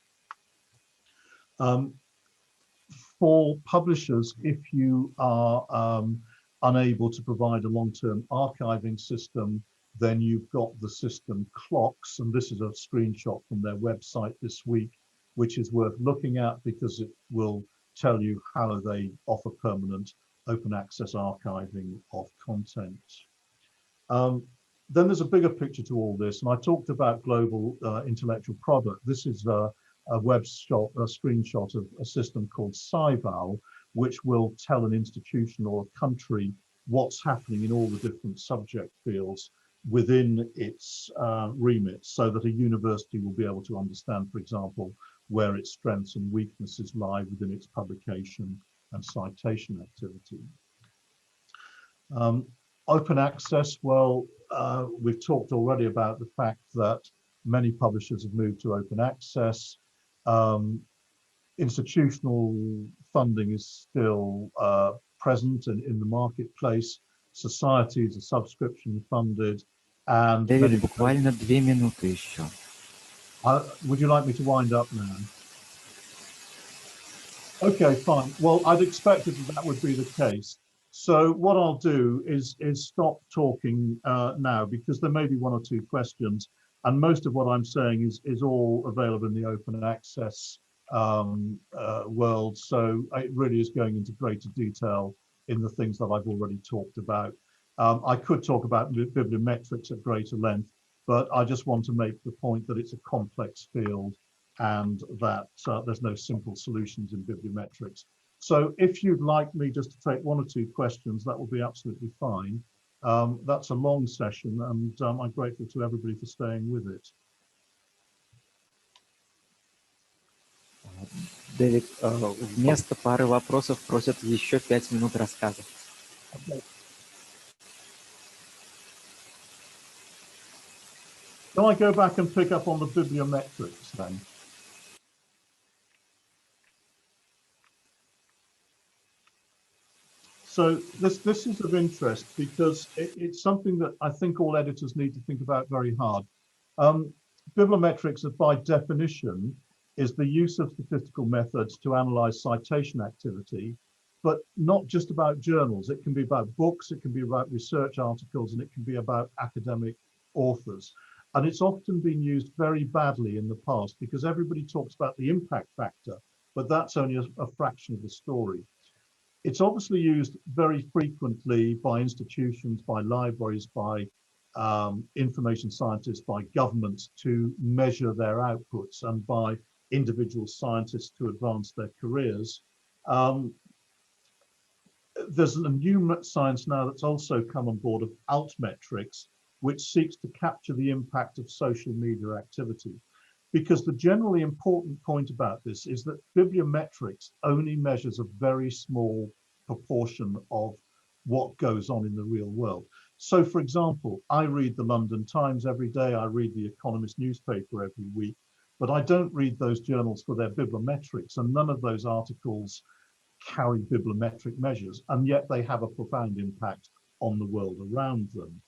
For publishers, if you are unable to provide a long-term archiving system, then you've got the system Clocks, and this is a screenshot from their website this week, which is worth looking at because it will tell you how they offer permanent open access archiving of content. Then there's a bigger picture to all this, and I talked about global intellectual product. This is a screenshot of a system called SciVal, which will tell an institution or a country what's happening in all the different subject fields within its remit, so that a university will be able to understand, for example, where its strengths and weaknesses lie within its publication and citation activity. Open access, well, we've talked already about the fact that many publishers have moved to open access. Institutional funding is still present in the marketplace. Societies are subscription funded. And Дэвид, буквально 2 минуты еще. Would you like me to wind up now? Okay, fine. Well, I'd expected that would be the case. So what I'll do is stop talking now, because there may be one or two questions, and most of what I'm saying is all available in the open access world. So it really is going into greater detail in the things that I've already talked about. I could talk about bibliometrics at greater length, but I just want to make the point that it's a complex field and that there's no simple solutions in bibliometrics. So if you'd like me just to take one or two questions, that will be absolutely fine. That's a long session, and I'm grateful to everybody for staying with it. Дэвид, вместо пары вопросов просят еще 5 минут рассказа. Okay. Can I go back and pick up on the bibliometrics then? So this is of interest because it's something that I think all editors need to think about very hard. Bibliometrics, by definition, is the use of statistical methods to analyze citation activity, but not just about journals. It can be about books, it can be about research articles, and it can be about academic authors. And it's often been used very badly in the past because everybody talks about the impact factor, but that's only a fraction of the story. It's obviously used very frequently by institutions, by libraries, by information scientists, by governments to measure their outputs, and by individual scientists to advance their careers. There's a new science now that's also come on board of altmetrics, which seeks to capture the impact of social media activity. Because the generally important point about this is that bibliometrics only measures a very small proportion of what goes on in the real world. So for example, I read the London Times every day, I read the Economist newspaper every week, but I don't read those journals for their bibliometrics, and none of those articles carry bibliometric measures, and yet they have a profound impact on the world around them.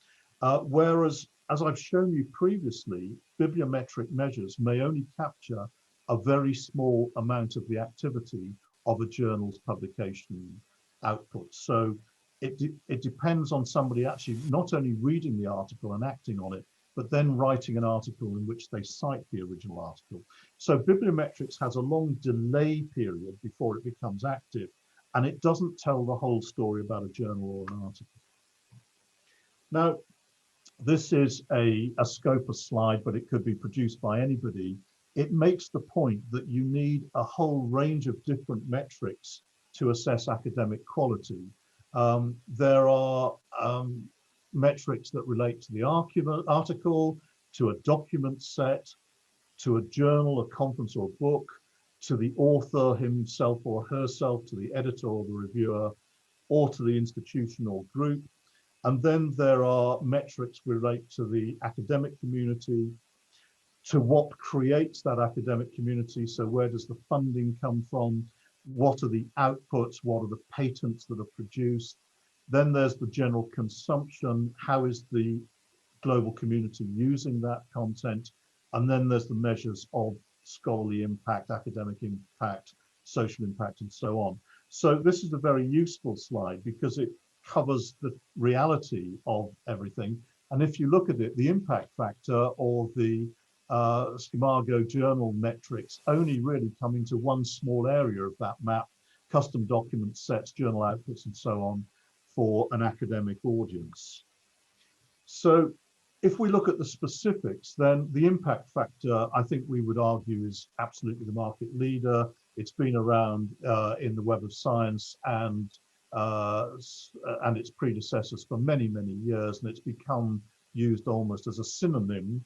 Whereas, as I've shown you previously, bibliometric measures may only capture a very small amount of the activity of a journal's publication output. So it depends on somebody actually not only reading the article and acting on it, but then writing an article in which they cite the original article. So bibliometrics has a long delay period before it becomes active, and it doesn't tell the whole story about a journal or an article. Now, this is a Scopus slide, but it could be produced by anybody. It makes the point that you need a whole range of different metrics to assess academic quality. There are metrics that relate to the article, to a document set, to a journal, a conference or a book, to the author himself or herself, to the editor or the reviewer, or to the institution or group. And then there are metrics relate to the academic community, to what creates that academic community. So where does the funding come from? What are the outputs? What are the patents that are produced? Then there's the general consumption. How is the global community using that content? And then there's the measures of scholarly impact, academic impact, social impact, and so on. So this is a very useful slide because it covers the reality of everything. And if you look at it, the impact factor or the Scimago journal metrics only really come into one small area of that map, custom document sets, journal outputs, and so on for an academic audience. So if we look at the specifics, then the impact factor, I think we would argue, is absolutely the market leader. It's been around in the Web of Science and its predecessors for many, many years, and it's become used almost as a synonym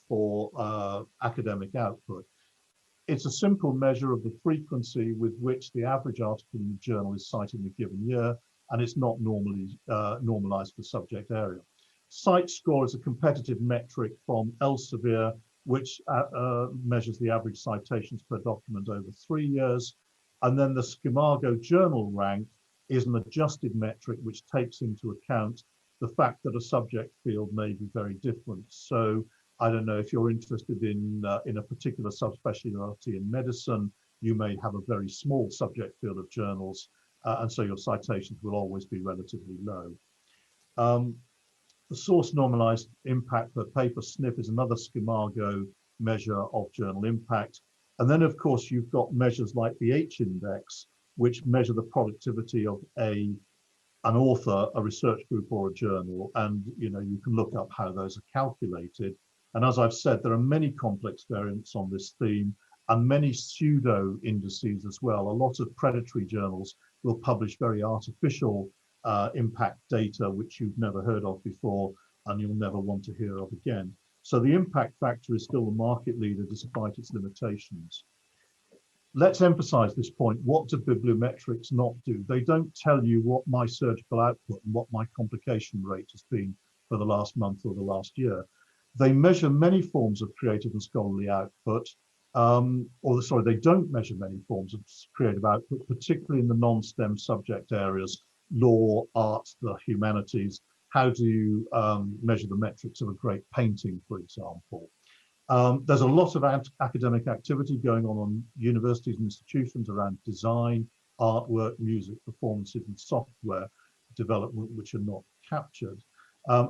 for academic output. It's a simple measure of the frequency with which the average article in the journal is cited in a given year, and it's not normally normalized for subject area. Cite score is a competitive metric from Elsevier, which measures the average citations per document over 3 years. And then the Scimago journal rank is an adjusted metric which takes into account the fact that a subject field may be very different. So I don't know if you're interested in a particular subspecialty in medicine, you may have a very small subject field of journals, and so your citations will always be relatively low. The source normalized impact per paper SNP is another Scimago measure of journal impact. And then of course you've got measures like the H-index, which measure the productivity of an author, a research group, or a journal. And you can look up how those are calculated. And as I've said, there are many complex variants on this theme and many pseudo indices as well. A lot of predatory journals will publish very artificial impact data which you've never heard of before and you'll never want to hear of again. So the impact factor is still the market leader despite its limitations. Let's emphasize this point. What do bibliometrics not do? They don't tell you what my surgical output and what my complication rate has been for the last month or the last year. They measure many forms of creative and scholarly output, they don't measure many forms of creative output, particularly in the non-STEM subject areas, law, arts, the humanities. How do you measure the metrics of a great painting, for example? There's a lot of academic activity going on universities and institutions around design, artwork, music, performances, and software development, which are not captured.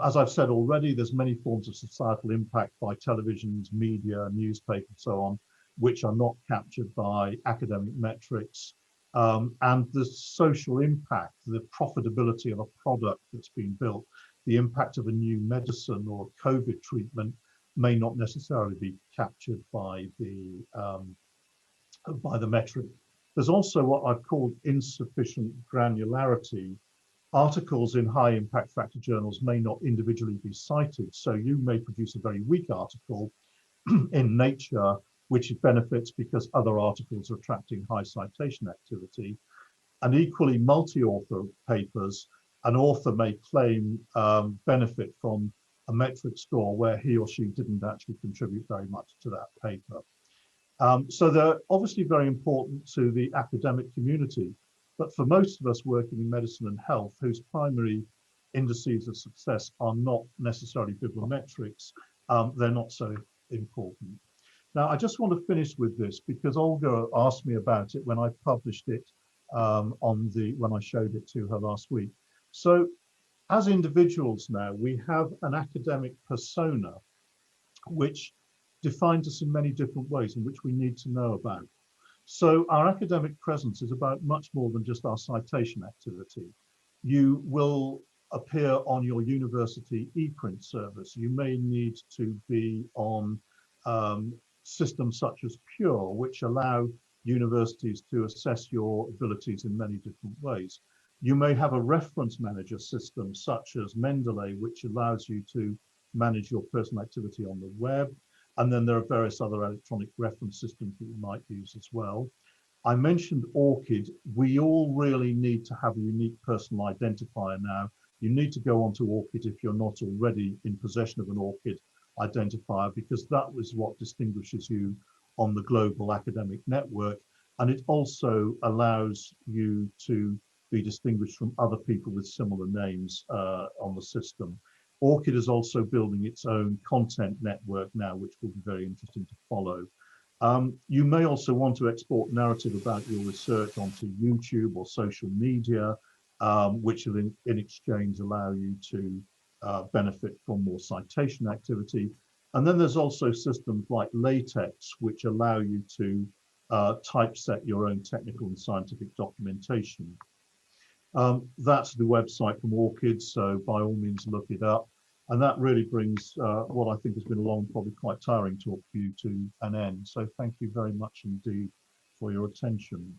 As I've said already, there's many forms of societal impact by televisions, media, newspaper, and so on, which are not captured by academic metrics. And the social impact, the profitability of a product that's been built, the impact of a new medicine or COVID treatment may not necessarily be captured by the metric. There's also what I've called insufficient granularity. Articles in high impact factor journals may not individually be cited. So you may produce a very weak article in Nature, which benefits because other articles are attracting high citation activity. And equally, multi-author papers, an author may claim benefit from a metric score where he or she didn't actually contribute very much to that paper. So they're obviously very important to the academic community, but for most of us working in medicine and health, whose primary indices of success are not necessarily bibliometrics, they're not so important. Now, I just want to finish with this because Olga asked me about it when I published it when I showed it to her last week. So as individuals now, we have an academic persona which defines us in many different ways in which we need to know about. So our academic presence is about much more than just our citation activity. You will appear on your university ePrint service. You may need to be on systems such as Pure, which allow universities to assess your abilities in many different ways. You may have a reference manager system such as Mendeley, which allows you to manage your personal activity on the web. And then there are various other electronic reference systems that you might use as well. I mentioned ORCID. We all really need to have a unique personal identifier now. You need to go onto ORCID if you're not already in possession of an ORCID identifier, because that was what distinguishes you on the global academic network. And it also allows you to be distinguished from other people with similar names on the system. ORCID is also building its own content network now, which will be very interesting to follow. You may also want to export narrative about your research onto YouTube or social media, which will in exchange allow you to benefit from more citation activity. And then there's also systems like LaTeX, which allow you to typeset your own technical and scientific documentation. That's the website from ORCID, so by all means look it up. And that really brings what I think has been a long, probably quite tiring talk for you to an end. So thank you very much indeed for your attention.